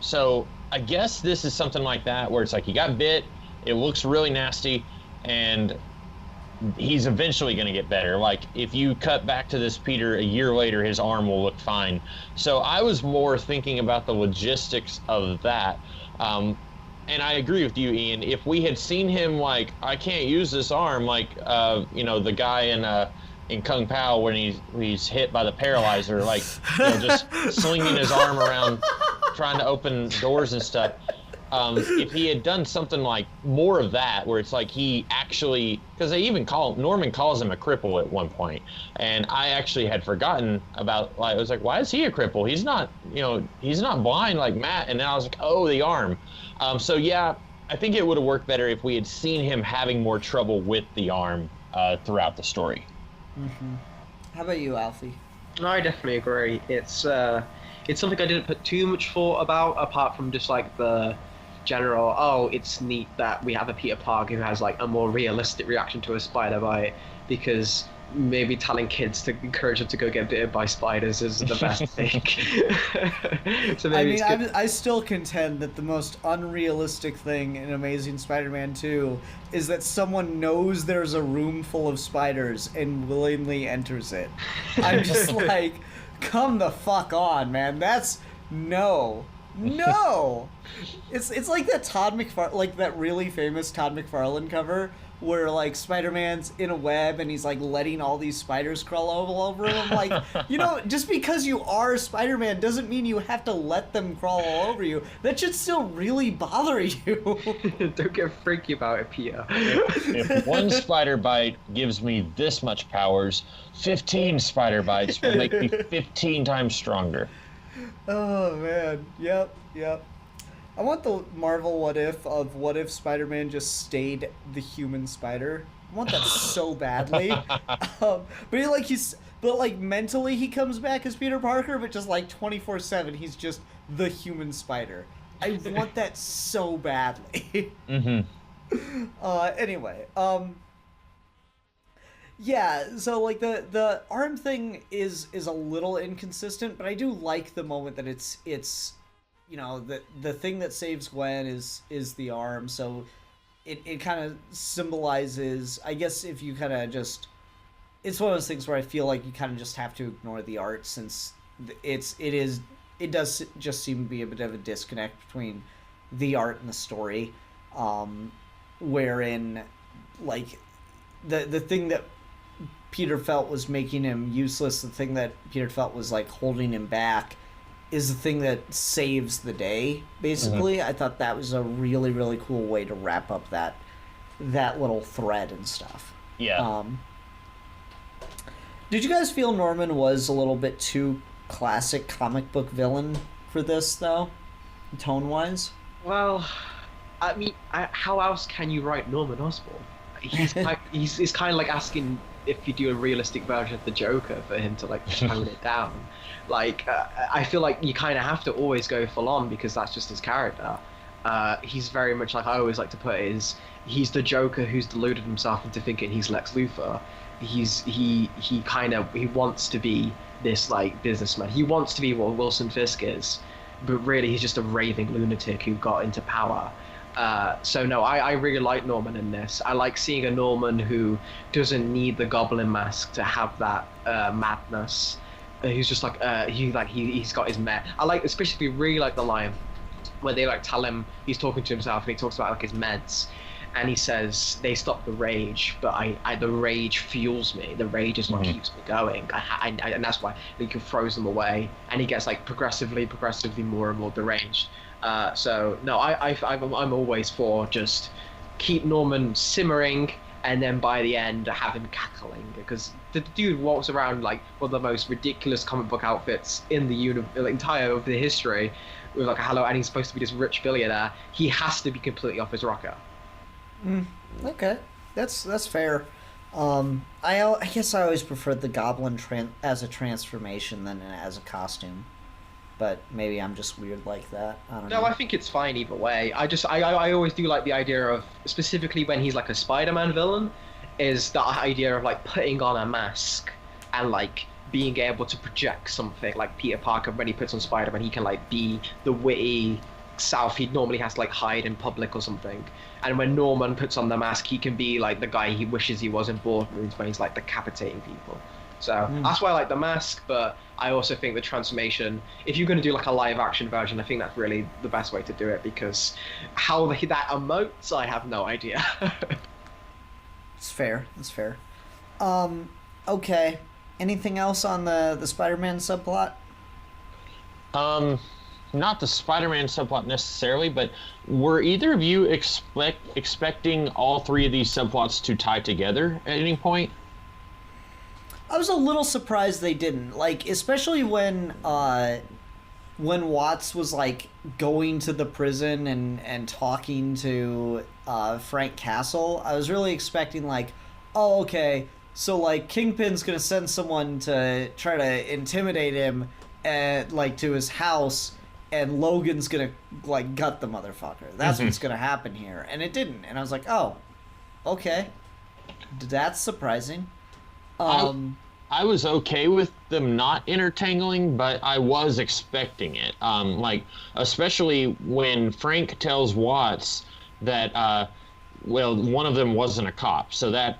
So I guess this is something like that, where it's like he got bit. It looks really nasty, and he's eventually going to get better. Like, if you cut back to this Peter a year later, his arm will look fine. So I was more thinking about the logistics of that. And I agree with you, Ian. If we had seen him like, I can't use this arm, like, you know, the guy in Kung Pao when he's hit by the paralyzer, like, you know, just slinging his arm around, trying to open doors and stuff. If he had done something like more of that, where it's like he actually, because they even Norman calls him a cripple at one point, and I actually had forgotten about, like, I was like, why is he a cripple? He's not, you know, he's not blind like Matt. And then I was like, oh, the arm. So yeah, I think it would have worked better if we had seen him having more trouble with the arm throughout the story. How about you, Alfie? I definitely agree. It's something I didn't put too much thought about, apart from just like the general, oh, it's neat that we have a Peter Parker who has like a more realistic reaction to a spider bite, because maybe telling kids to encourage them to go get bitten by spiders is the best thing. So maybe I still contend that the most unrealistic thing in Amazing Spider-Man 2 is that someone knows there's a room full of spiders and willingly enters it. I'm just like, come the fuck on, man. That's no. It's like that that really famous Todd McFarlane cover where like Spider-Man's in a web and he's like letting all these spiders crawl all over him. I'm like, just because you are Spider-Man doesn't mean you have to let them crawl all over you. That should still really bother you. Don't get freaky about it, Peter. If one spider bite gives me this much powers, 15 spider bites will make me 15 times stronger. Oh man, yep. I want the Marvel what if Spider-Man just stayed the human spider. I want that so badly. But mentally he comes back as Peter Parker, but just like 24/7 he's just the human spider. I want that so badly. Anyway, yeah, so like the arm thing is a little inconsistent, but I do like the moment that it's the thing that saves Gwen is the arm, so it kind of symbolizes, I guess, if you kind of just, it's one of those things where I feel like you kind of just have to ignore the art, since it does just seem to be a bit of a disconnect between the art and the story, wherein like the thing that Peter felt was making him useless, the thing that Peter felt was like holding him back, is the thing that saves the day, basically. I thought that was a really, really cool way to wrap up that little thread and stuff. Yeah. Did you guys feel Norman was a little bit too classic comic book villain for this, though, tone-wise? Well, I mean, how else can you write Norman Osborn? He's kind of like asking if you do a realistic version of the Joker for him to like tone it down. Like, I feel like you kind of have to always go full on because that's just his character. He's very much like I always like to put it is he's the Joker who's deluded himself into thinking he's Lex Luthor. He wants to be this like businessman. He wants to be what Wilson Fisk is, but really he's just a raving lunatic who got into power. So no, I really like Norman in this. I like seeing a Norman who doesn't need the Goblin mask to have that madness. He's just like he's got his met. I like, especially really like the line where they like tell him he's talking to himself and he talks about like his meds, and he says they stop the rage, but I the rage fuels me. The rage is what keeps me going. And that's why he throws them away, and he gets like progressively more and more deranged. So no, I'm always for just keep Norman simmering, and then by the end have him cackling, because the dude walks around like one of the most ridiculous comic book outfits in the entire of the history, with like a hello, and he's supposed to be this rich billionaire. He has to be completely off his rocker. Okay, that's fair. I guess I always preferred the Goblin as a transformation than as a costume. But maybe I'm just weird like that. I don't know. No, I think it's fine either way. I always do like the idea of, specifically when he's like a Spider-Man villain, is the idea of like putting on a mask and like being able to project something. Like Peter Parker, when he puts on Spider-Man, he can like be the witty self he normally has to like hide in public or something. And when Norman puts on the mask, he can be like the guy he wishes he was in boardrooms when he's like decapitating people. So that's why I like the mask, but I also think the transformation, if you're going to do like a live action version, I think that's really the best way to do it, because how that emotes, I have no idea. It's fair. That's fair. Okay. Anything else on the Spider-Man subplot? Not the Spider-Man subplot necessarily, but were either of you expecting all three of these subplots to tie together at any point? I was a little surprised they didn't. Like, especially when Watts was like going to the prison and talking to Frank Castle. I was really expecting like, oh, okay, so like Kingpin's gonna send someone to try to intimidate him like to his house, and Logan's gonna like gut the motherfucker. That's what's gonna happen here, and it didn't. And I was like, oh, okay, that's surprising. I was okay with them not intertangling, but I was expecting it. Like, especially when Frank tells Watts that, well, one of them wasn't a cop. So that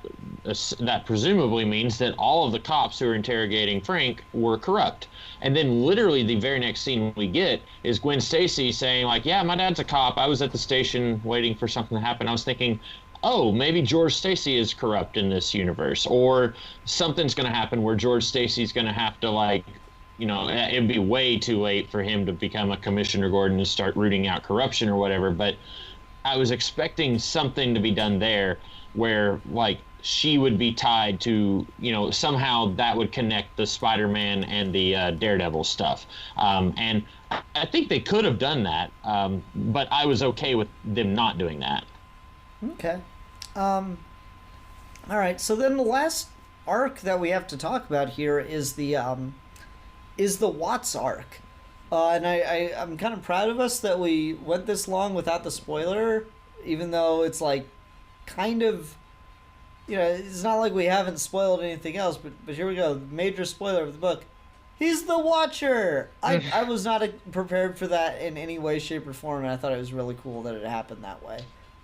presumably means that all of the cops who are interrogating Frank were corrupt. And then literally the very next scene we get is Gwen Stacy saying, like, yeah, my dad's a cop. I was at the station waiting for something to happen. I was thinking, oh, maybe George Stacy is corrupt in this universe, or something's going to happen where George Stacy's going to have to, like, you know, it'd be way too late for him to become a Commissioner Gordon and start rooting out corruption or whatever. But I was expecting something to be done there where, like, she would be tied to, you know, somehow that would connect the Spider-Man and the Daredevil stuff. And I think they could have done that, but I was okay with them not doing that. Okay. All right. So then the last arc that we have to talk about here is the Watts arc. And I'm kind of proud of us that we went this long without the spoiler, even though it's like kind of, you know, it's not like we haven't spoiled anything else, but here we go. Major spoiler of the book. He's the Watcher! I was not prepared for that in any way, shape, or form, and I thought it was really cool that it happened that way.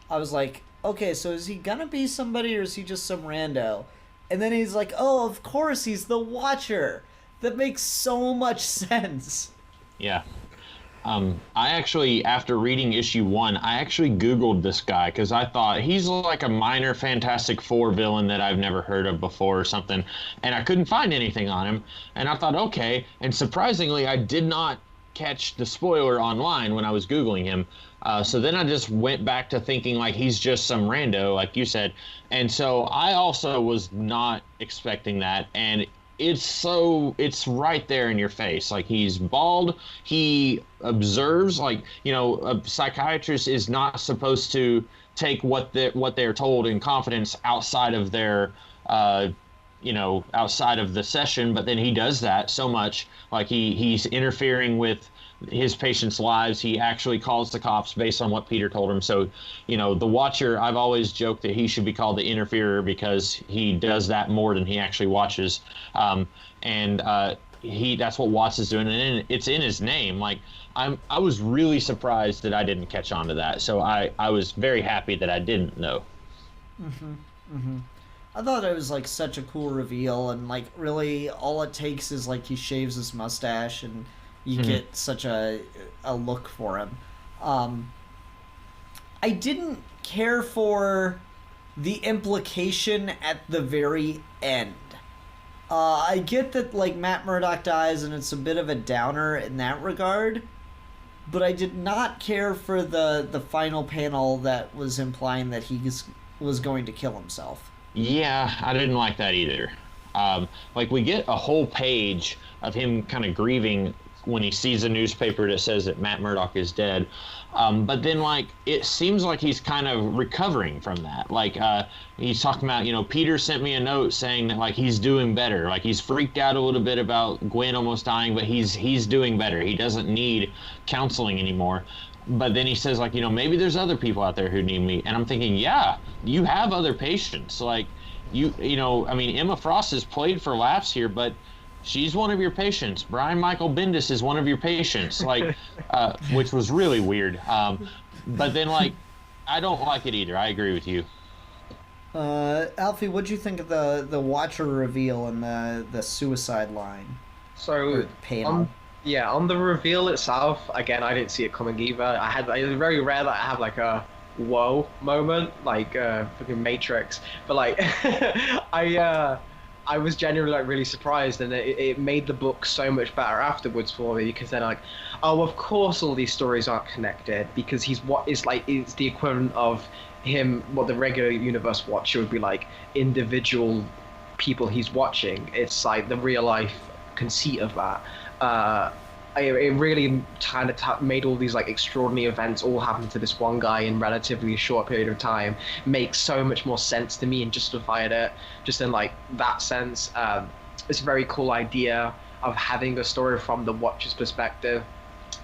I was like, okay, so is he gonna be somebody or is he just some rando? And then he's like, oh, of course, he's the Watcher! That makes so much sense. Yeah. I actually, after reading issue 1, I actually Googled this guy because I thought he's like a minor Fantastic Four villain that I've never heard of before or something, and I couldn't find anything on him. And I thought, okay, and surprisingly, I did not catch the spoiler online when I was Googling him. So then I just went back to thinking like he's just some rando, like you said. And so I also was not expecting that, and it's right there in your face. Like, he's bald, he observes, like, you know, a psychiatrist is not supposed to take what they're told in confidence outside of their you know, outside of the session, but then he does that so much. Like, he's interfering with his patients' lives. He actually calls the cops based on what Peter told him. So, you know, the Watcher, I've always joked that he should be called the Interferer because he does that more than he actually watches. That's what Watts is doing, and it's in his name. Like, I was really surprised that I didn't catch on to that. So I was very happy that I didn't know. I thought it was like such a cool reveal, and like really all it takes is like he shaves his mustache and you get such a look for him. I didn't care for the implication at the very end. I get that like Matt Murdock dies and it's a bit of a downer in that regard, but I did not care for the final panel that was implying that he was going to kill himself. Yeah, I didn't like that either. Like, we get a whole page of him kind of grieving when he sees a newspaper that says that Matt Murdock is dead. But then, like, it seems like he's kind of recovering from that. Like, he's talking about, you know, Peter sent me a note saying that, like, he's doing better. Like, he's freaked out a little bit about Gwen almost dying, but he's doing better. He doesn't need counseling anymore. But then he says, like, you know, maybe there's other people out there who need me. And I'm thinking, yeah, you have other patients. Like, you know, I mean, Emma Frost has played for laughs here, but she's one of your patients. Brian Michael Bendis is one of your patients, like, which was really weird. But then, like, I don't like it either. I agree with you. Alfie, what'd you think of the Watcher reveal and the suicide line? So, panel. On the reveal itself, again, I didn't see it coming either. It was very rare that I have like a whoa moment, like fucking Matrix. But like, I was genuinely like really surprised, and it made the book so much better afterwards for me, because then like, oh, of course all these stories aren't connected, because he's what is like, it's the equivalent of him, what the regular universe watcher would be like, individual people he's watching. It's like the real life conceit of that. It really kind of made all these like extraordinary events all happen to this one guy in relatively short period of time make so much more sense to me and justified it just in like that sense. It's a very cool idea of having a story from the Watcher's perspective.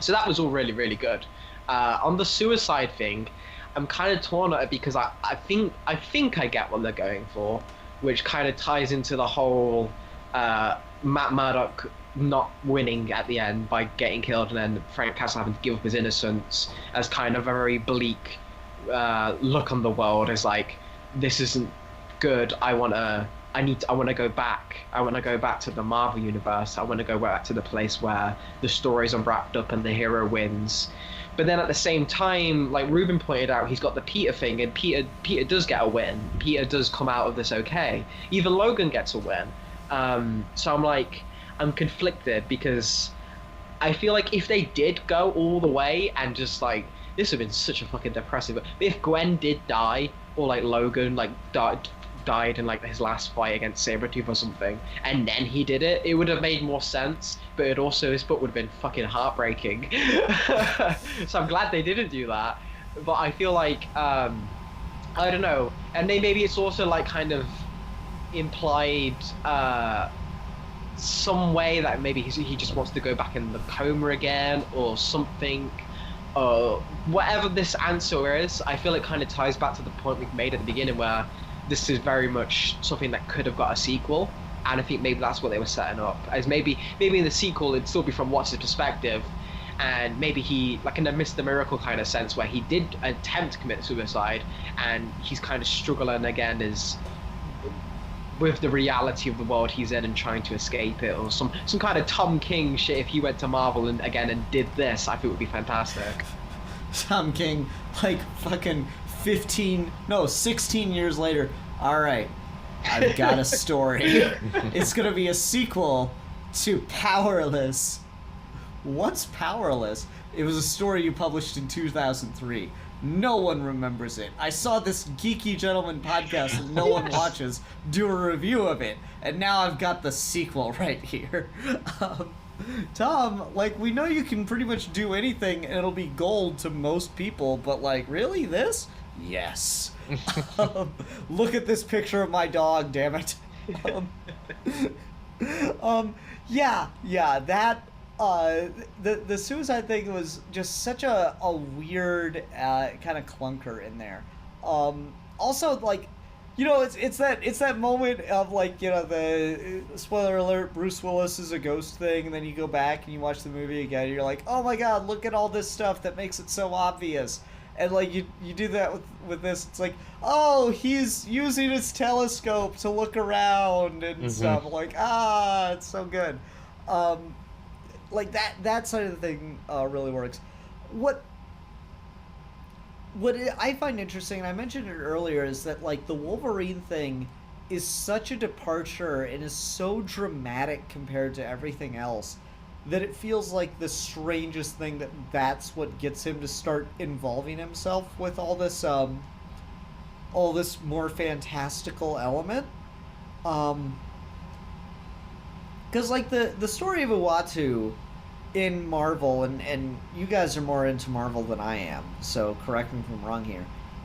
So that was all really, really good. On the suicide thing, I'm kind of torn at it because I think I get what they're going for, which kind of ties into the whole Matt Murdock not winning at the end by getting killed, and then Frank Castle having to give up his innocence as kind of a very bleak look on the world, as like, this isn't good. I want to go back. I want to go back to the Marvel universe. I want to go back to the place where the stories are wrapped up and the hero wins. But then at the same time, like Ruben pointed out, he's got the Peter thing, and Peter does get a win. Peter does come out of this okay. Even Logan gets a win. So I'm conflicted, because I feel like if they did go all the way and just like, this would have been such a fucking depressive. But if Gwen did die, or like Logan like died in like his last fight against Sabretooth or something, and then he did it, it would have made more sense. But it also, his book would have been fucking heartbreaking. So I'm glad they didn't do that. But I feel like I don't know, and maybe it's also like kind of implied some way that maybe he just wants to go back in the coma again or something. Whatever this answer is, I feel it kind of ties back to the point we've made at the beginning, where this is very much something that could have got a sequel, and I think maybe that's what they were setting up. As maybe in the sequel it'd still be from Watts' perspective, and maybe he, like in a Mr. Miracle kind of sense, where he did attempt to commit suicide, and he's kind of struggling again with the reality of the world he's in and trying to escape it, or some kind of Tom King shit. If he went to Marvel and did this, I think it would be fantastic. Tom King, like fucking 16 years later. All right, I've got a story. It's gonna be a sequel to Powerless. What's Powerless? It was a story you published in 2003. No one remembers it. I saw this Geeky Gentleman podcast that no one watches do a review of it, and now I've got the sequel right here. Tom, like, we know you can pretty much do anything and it'll be gold to most people, but like, really, this? Yes. Look at this picture of my dog, damn it. That the suicide thing was just such a weird kind of clunker in there. Also, like, you know, it's that moment of, like, you know, the spoiler alert, Bruce Willis is a ghost thing, and then you go back and you watch the movie again and you're like, oh my god, look at all this stuff that makes it so obvious. And like you do that with this, it's like, oh, he's using his telescope to look around and stuff. Like, it's so good. Like that side of the thing really works. What I find interesting, and I mentioned it earlier, is that like the Wolverine thing is such a departure and is so dramatic compared to everything else that it feels like the strangest thing that's what gets him to start involving himself with all this more fantastical element. Because like the story of Uatu in Marvel, and you guys are more into Marvel than I am, so correct me if I'm wrong here,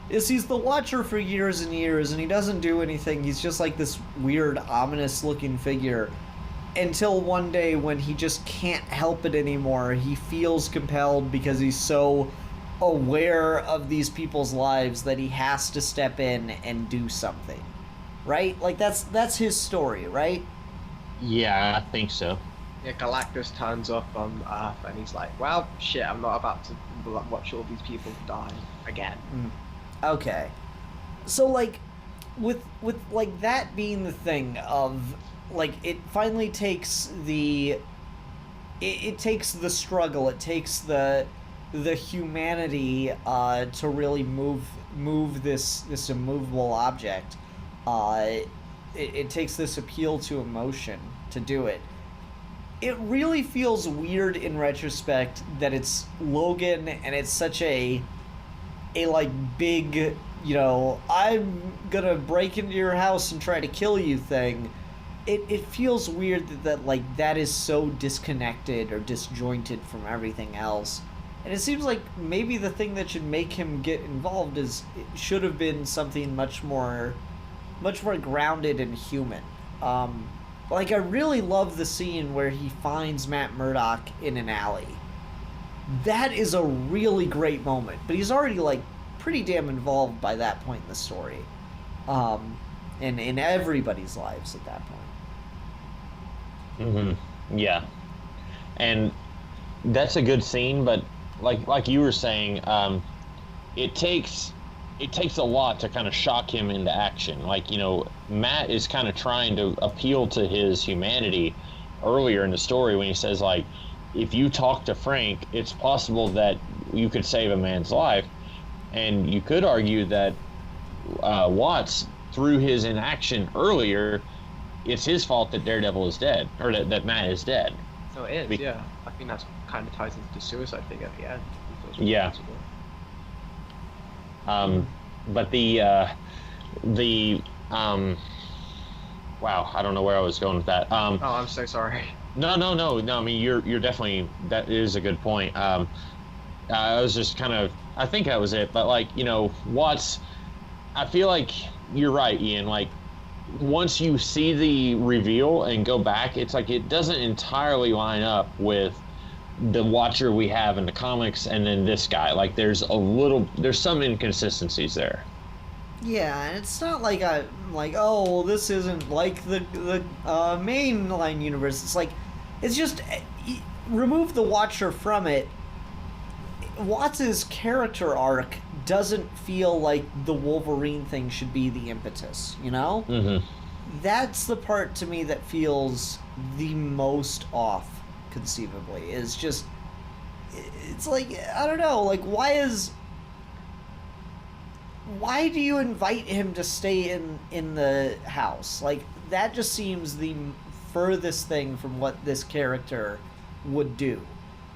is he's the Watcher for years and years, and he doesn't do anything. He's just like this weird, ominous looking figure, until one day when he just can't help it anymore. He feels compelled, because he's so aware of these people's lives, that he has to step in and do something, right? Like that's his story, right? Yeah, I think so. Yeah, Galactus turns up on Earth and he's like, well, shit, I'm not about to watch all these people die again. Okay. So, like, with like that being the thing of, like, it finally takes it takes the struggle, it takes the humanity to really move this immovable object. It takes this appeal to emotion to do it. It really feels weird in retrospect that it's Logan and it's such a like big, you know, I'm gonna break into your house and try to kill you thing. It feels weird that like that is so disconnected or disjointed from everything else. And it seems like maybe the thing that should make him get involved it should have been something much more grounded and human. Like, I really love the scene where he finds Matt Murdock in an alley. That is a really great moment, but he's already, like, pretty damn involved by that point in the story. in everybody's lives at that point. Yeah, and that's a good scene, but like you were saying, it takes a lot to kind of shock him into action. Like, Matt is kind of trying to appeal to his humanity earlier in the story when he says, like, if you talk to Frank, it's possible that you could save a man's life. And you could argue that Watts, through his inaction earlier, it's his fault that Daredevil is dead, or that Matt is dead. So it is, yeah. I think that's kind of ties into the suicide thing at the end. He feels Yeah. responsible. But wow, I don't know where I was going with that. Oh, I'm so sorry. No. I mean, you're definitely, that is a good point. I was just kind of, I think that was it. But Watts, I feel like you're right, Ian. Like, once you see the reveal and go back, it's like it doesn't entirely line up with the Watcher we have in the comics and then this guy. Like, there's some inconsistencies there. Yeah, and it's not like oh, this isn't like the mainline universe. It's like, it's just, remove the Watcher from it. Watts' character arc doesn't feel like the Wolverine thing should be the impetus, That's the part to me that feels the most off, conceivably. Is just, it's like, I don't know, like, why do you invite him to stay in the house? Like, that just seems the furthest thing from what this character would do.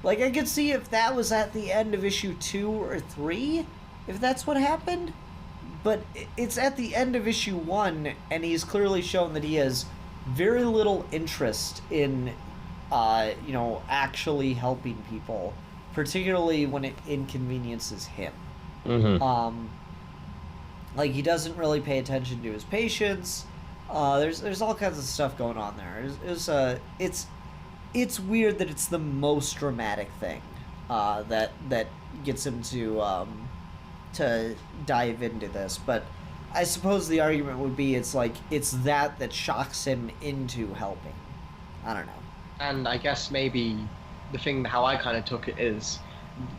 Like, I could see if that was at the end of issue 2 or 3, if that's what happened. But it's at the end of issue 1, and he's clearly shown that he has very little interest in, actually helping people, particularly when it inconveniences him. Like, he doesn't really pay attention to his patients. There's all kinds of stuff going on there. It's weird that it's the most dramatic thing that gets him to dive into this. But I suppose the argument would be it's that shocks him into helping. I don't know. And I guess maybe the thing, how I kind of took it is,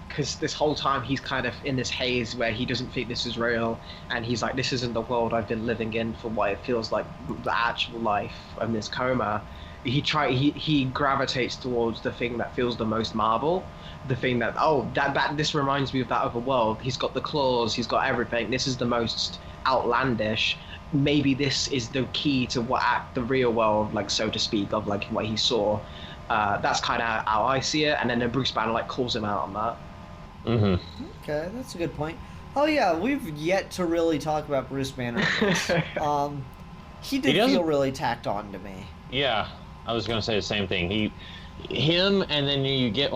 because this whole time he's kind of in this haze where he doesn't think this is real, and he's like, this isn't the world I've been living in for what it feels like the actual life in this coma. He gravitates towards the thing that feels the most Marvel, the thing that, this reminds me of that other world. He's got the claws, he's got everything. This is the most outlandish. Maybe this is the key to the real world, like, so to speak, of like what he saw. That's kind of how I see it, and then Bruce Banner calls him out on that. Okay, that's a good point. Oh yeah, we've yet to really talk about Bruce Banner. He feel really tacked on to me. Yeah, I was gonna say the same thing. Him, and then you get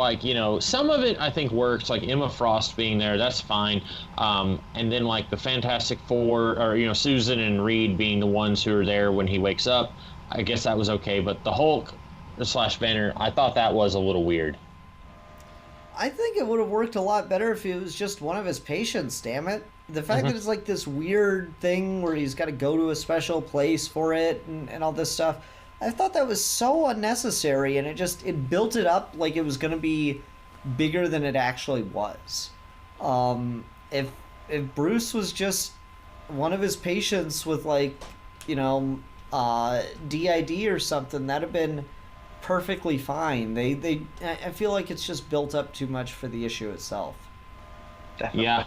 some of it I think works, like Emma Frost being there, that's fine. And then like the Fantastic Four, or Susan and Reed being the ones who are there when he wakes up, I guess that was okay. But the Hulk / Banner, I thought that was a little weird. I think it would have worked a lot better if it was just one of his patients, damn it. The fact that it's like this weird thing where he's got to go to a special place for it and all this stuff, I thought that was so unnecessary, and it built it up like it was going to be bigger than it actually was. If Bruce was just one of his patients with DID or something, that'd have been perfectly fine. I feel like it's just built up too much for the issue itself. Definitely.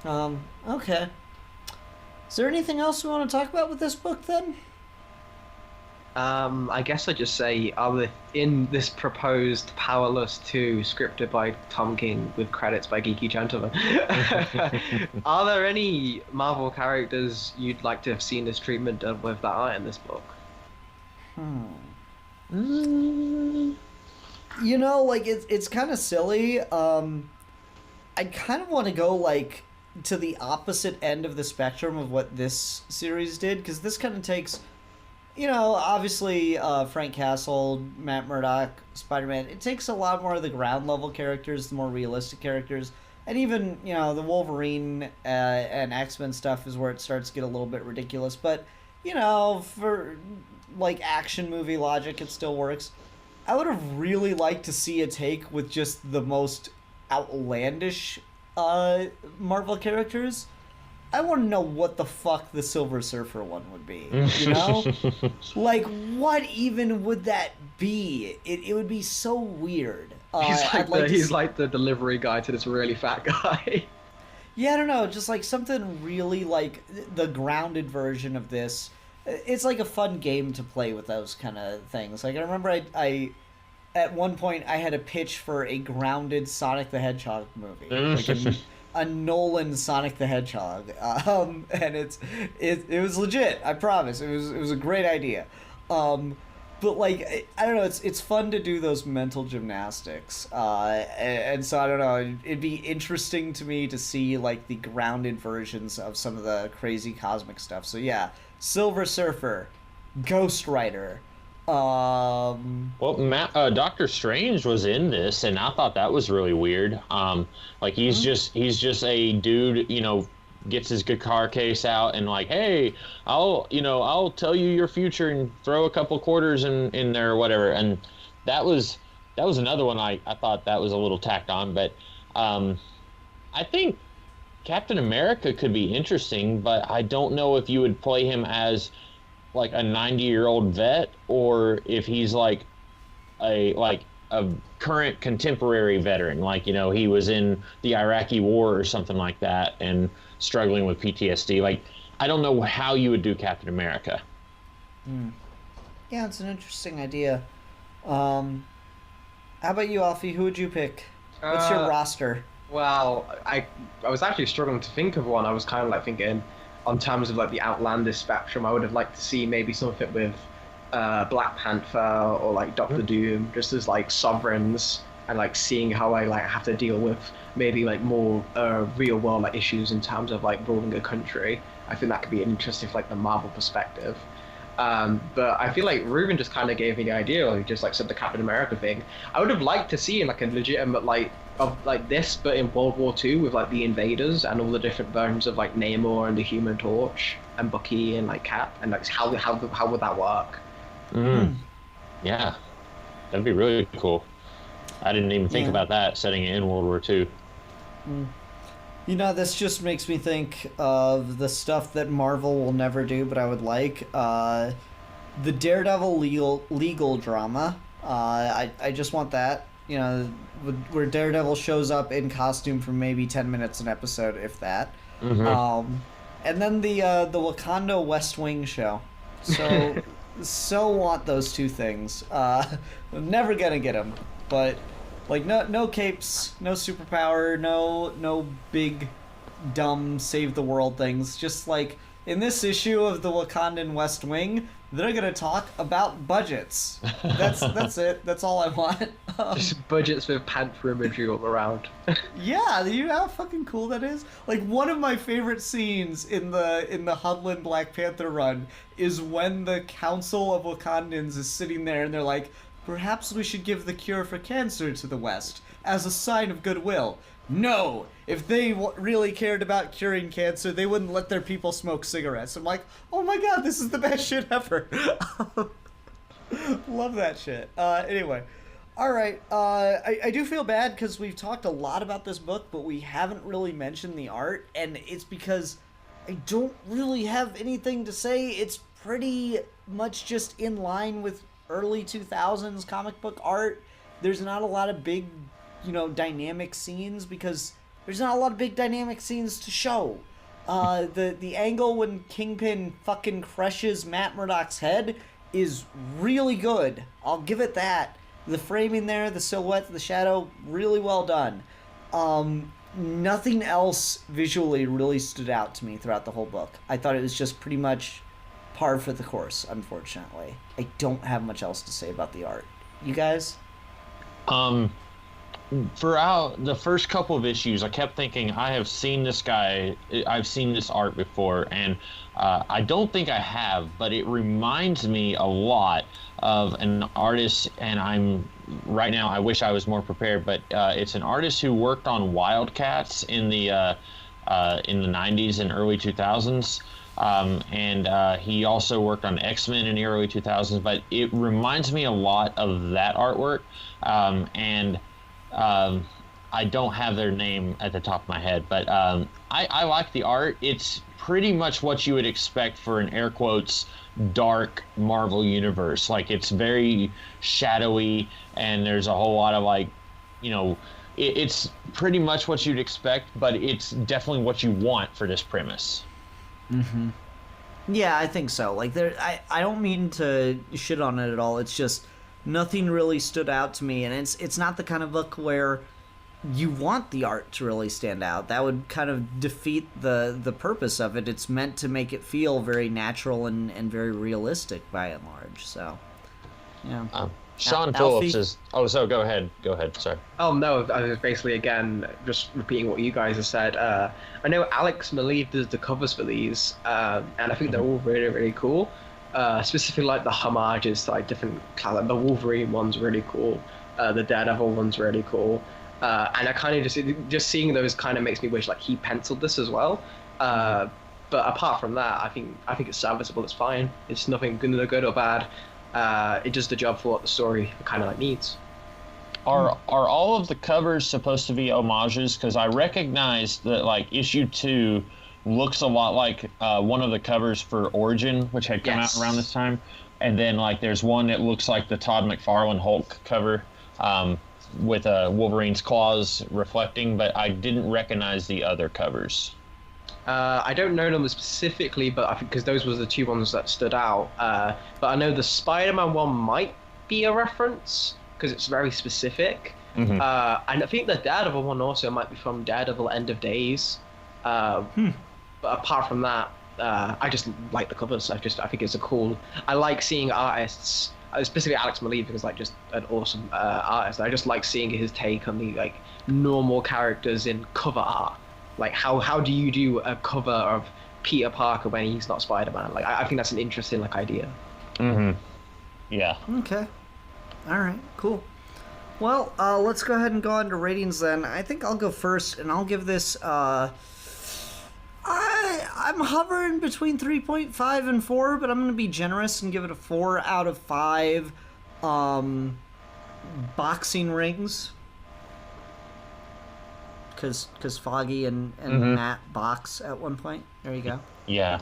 Yeah. Okay. Is there anything else we want to talk about with this book then? I guess I'd just say, in this proposed Powerless 2, scripted by Tom King with credits by Geeky Gentleman, are there any Marvel characters you'd like to have seen this treatment of with that art in this book? It's kind of silly. I kind of want to go to the opposite end of the spectrum of what this series did, because this kind of takes, obviously Frank Castle, Matt Murdock, Spider-Man, it takes a lot more of the ground level characters, the more realistic characters, And even, you know, the Wolverine and X-Men stuff is where it starts to get a little bit ridiculous. But, you know, for, like, action movie logic, it still works. I would have really liked to see a take with just the most outlandish Marvel characters. I want to know what the fuck the Silver Surfer one would be, you know? Like, what even would that be? It would be so weird. He's like the delivery guy to this really fat guy. Yeah, I don't know, just like something really like the grounded version of this. It's like a fun game to play with those kind of things. Like, I remember I at one point I had a pitch for a grounded Sonic the Hedgehog movie. Like a Nolan Sonic the Hedgehog, and it was legit. I promise. It was a great idea, but like I don't know. It's fun to do those mental gymnastics, and so I don't know. It'd be interesting to me to see like the grounded versions of some of the crazy cosmic stuff. So yeah, Silver Surfer, Ghost Rider. Well, Doctor Strange was in this, and I thought that was really weird. Like he's just a dude, you know, gets his guitar case out and like, hey, I'll tell you your future and throw a couple quarters in there or whatever. And that was another one I thought that was a little tacked on, but I think Captain America could be interesting, but I don't know if you would play him as like a 90-year-old vet, or if he's like a current contemporary veteran, like, you know, he was in the Iraqi war or something like that and struggling with PTSD. Like, I don't know how you would do Captain America. Yeah, it's an interesting idea. How about you, Alfie? Who would you pick? What's your roster? Well, I was actually struggling to think of one. I was kind of like thinking, on terms of like the outlandish spectrum, I would have liked to see maybe something with Black Panther or like Doctor Doom, just as like sovereigns, and like seeing how I like have to deal with maybe like more real world like issues in terms of like ruling a country. I think that could be interesting from like the Marvel perspective. But I feel like Ruben just kind of gave me the idea, he just like said the Captain America thing. I would have liked to see like a legitimate like of like this, but in World War II with like the invaders and all the different versions of like Namor and the Human Torch and Bucky and like Cap, and like how would that work? Yeah, that'd be really cool. I didn't even think about that, setting it in World War II. You know, this just makes me think of the stuff that Marvel will never do, but I would like. The Daredevil legal drama. I just want that. You know, where Daredevil shows up in costume for maybe 10 minutes an episode, if that. And then the Wakanda West Wing show. So want those two things. I'm never gonna get them, but like no capes, no superpower, no big dumb save the world things. Just like in this issue of the Wakandan West Wing, they're gonna talk about budgets. That's it. That's all I want. Just budgets with panther imagery all around. Yeah, you know how fucking cool that is. Like one of my favorite scenes in the Hudlin Black Panther run is when the Council of Wakandans is sitting there and they're like, perhaps we should give the cure for cancer to the West as a sign of goodwill. No, if they really cared about curing cancer, they wouldn't let their people smoke cigarettes. I'm like, oh my god, this is the best shit ever. Love that shit. Anyway, all right. I do feel bad because we've talked a lot about this book, but we haven't really mentioned the art, and it's because I don't really have anything to say. It's pretty much just in line with early 2000s comic book art. There's not a lot of big, you know, dynamic scenes because there's not a lot of big dynamic scenes to show. The angle when Kingpin fucking crushes Matt Murdock's head is really good. I'll give it that. The framing there, the silhouette, the shadow, really well done. Nothing else visually really stood out to me throughout the whole book. I thought it was just pretty much par for the course, unfortunately. I don't have much else to say about the art. You guys? Throughout the first couple of issues, I kept thinking, I've seen this art before, and I don't think I have, but it reminds me a lot of an artist, and I'm right now I wish I was more prepared, but it's an artist who worked on Wildcats in the 90s and early 2000s. And he also worked on X-Men in the early 2000s, but it reminds me a lot of that artwork. I don't have their name at the top of my head, but I like the art. It's pretty much what you would expect for an air quotes dark Marvel universe. Like, it's very shadowy, and there's a whole lot of, like, you know, it's pretty much what you'd expect, but it's definitely what you want for this premise. Mm-hmm. Yeah, I think so. Like, I don't mean to shit on it at all. It's just nothing really stood out to me, and it's not the kind of book where you want the art to really stand out. That would kind of defeat the purpose of it. It's meant to make it feel very natural and very realistic by and large. So, yeah. Sean Phillips is... Oh, so go ahead. Go ahead. Sorry. Oh, no. I was basically, again, just repeating what you guys have said. I know Alex Maleev does the covers for these, and I think they're all really, really cool. Specifically, like, the homages to, like, different... Like, the Wolverine one's really cool. The Daredevil one's really cool. And I kind of just seeing those kind of makes me wish, like, he penciled this as well. But apart from that, I think it's serviceable. It's fine. It's nothing good or bad. It does the job for what the story kind of like needs. Are all of the covers supposed to be homages? Because I recognize that, like, issue 2 looks a lot like one of the covers for Origin, which had come out around this time, and then, like, there's one that looks like the Todd McFarlane Hulk cover with Wolverine's claws reflecting, but I didn't recognize the other covers. I don't know them specifically, but I think because those were the two ones that stood out. But I know the Spider-Man one might be a reference because it's very specific. Mm-hmm. And I think the Daredevil one also might be from Daredevil End of Days. But apart from that, I just like the covers. I think it's a cool. I like seeing artists, specifically Alex Maleev, because, like, just an awesome artist. I just like seeing his take on the, like, normal characters in cover art. Like, how do you do a cover of Peter Parker when he's not Spider-Man? Like, I think that's an interesting, like, idea. Mm-hmm. Yeah. Okay. All right. Cool. Well, let's go ahead and go on to ratings then. I think I'll go first, and I'll give this. I'm hovering between 3.5 and 4, but I'm going to be generous and give it a 4 out of 5. Boxing rings. Because Foggy and Matt box at one point. There you go. Yeah.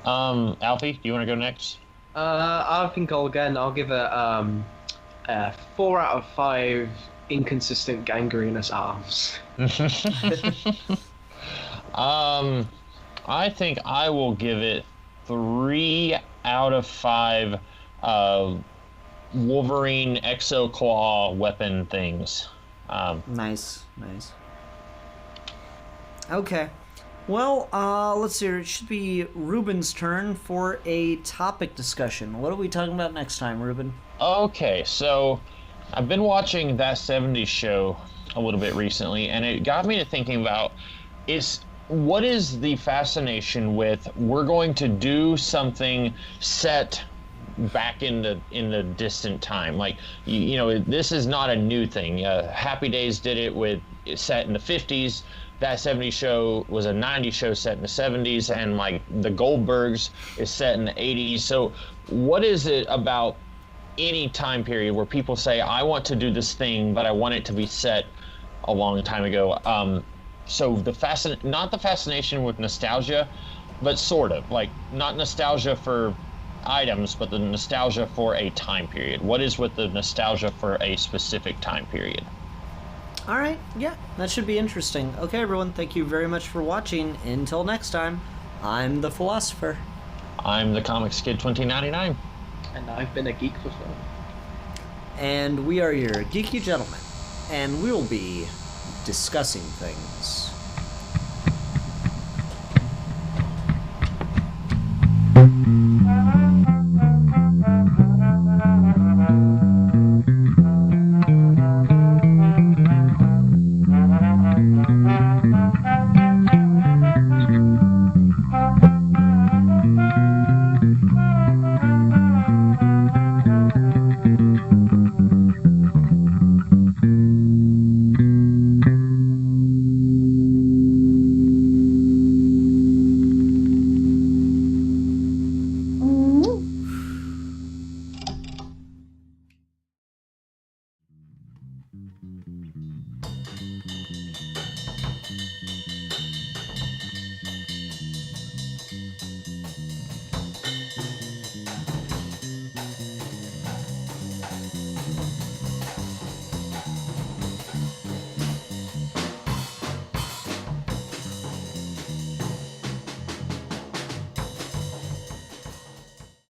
Alfie, do you want to go next? I think I'll give it a 4 out of 5 inconsistent gangrenous arms. I think I will give it 3 out of 5 Wolverine Exo Claw weapon things. Nice. Okay. Well, let's see. It should be Ruben's turn for a topic discussion. What are we talking about next time, Ruben? Okay, so I've been watching That 70s Show a little bit recently, and it got me to thinking about what is the fascination with we're going to do something set back in the distant time. Like, you know, this is not a new thing. Happy Days did it with set in the 50s. That 70s Show was a 90s show set in the 70s, and, like, the Goldbergs is set in the 80s. So what is it about any time period where people say, I want to do this thing, but I want it to be set a long time ago? So not the fascination with nostalgia, but sort of, like, not nostalgia for items, but the nostalgia for a time period. What is with the nostalgia for a specific time period? All right, yeah, that should be interesting. Okay, everyone, thank you very much for watching. Until next time, I'm the Philosopher. I'm the Comics Kid 2099. And I've been a geek for fun. And we are your geeky gentlemen, and we'll be discussing things.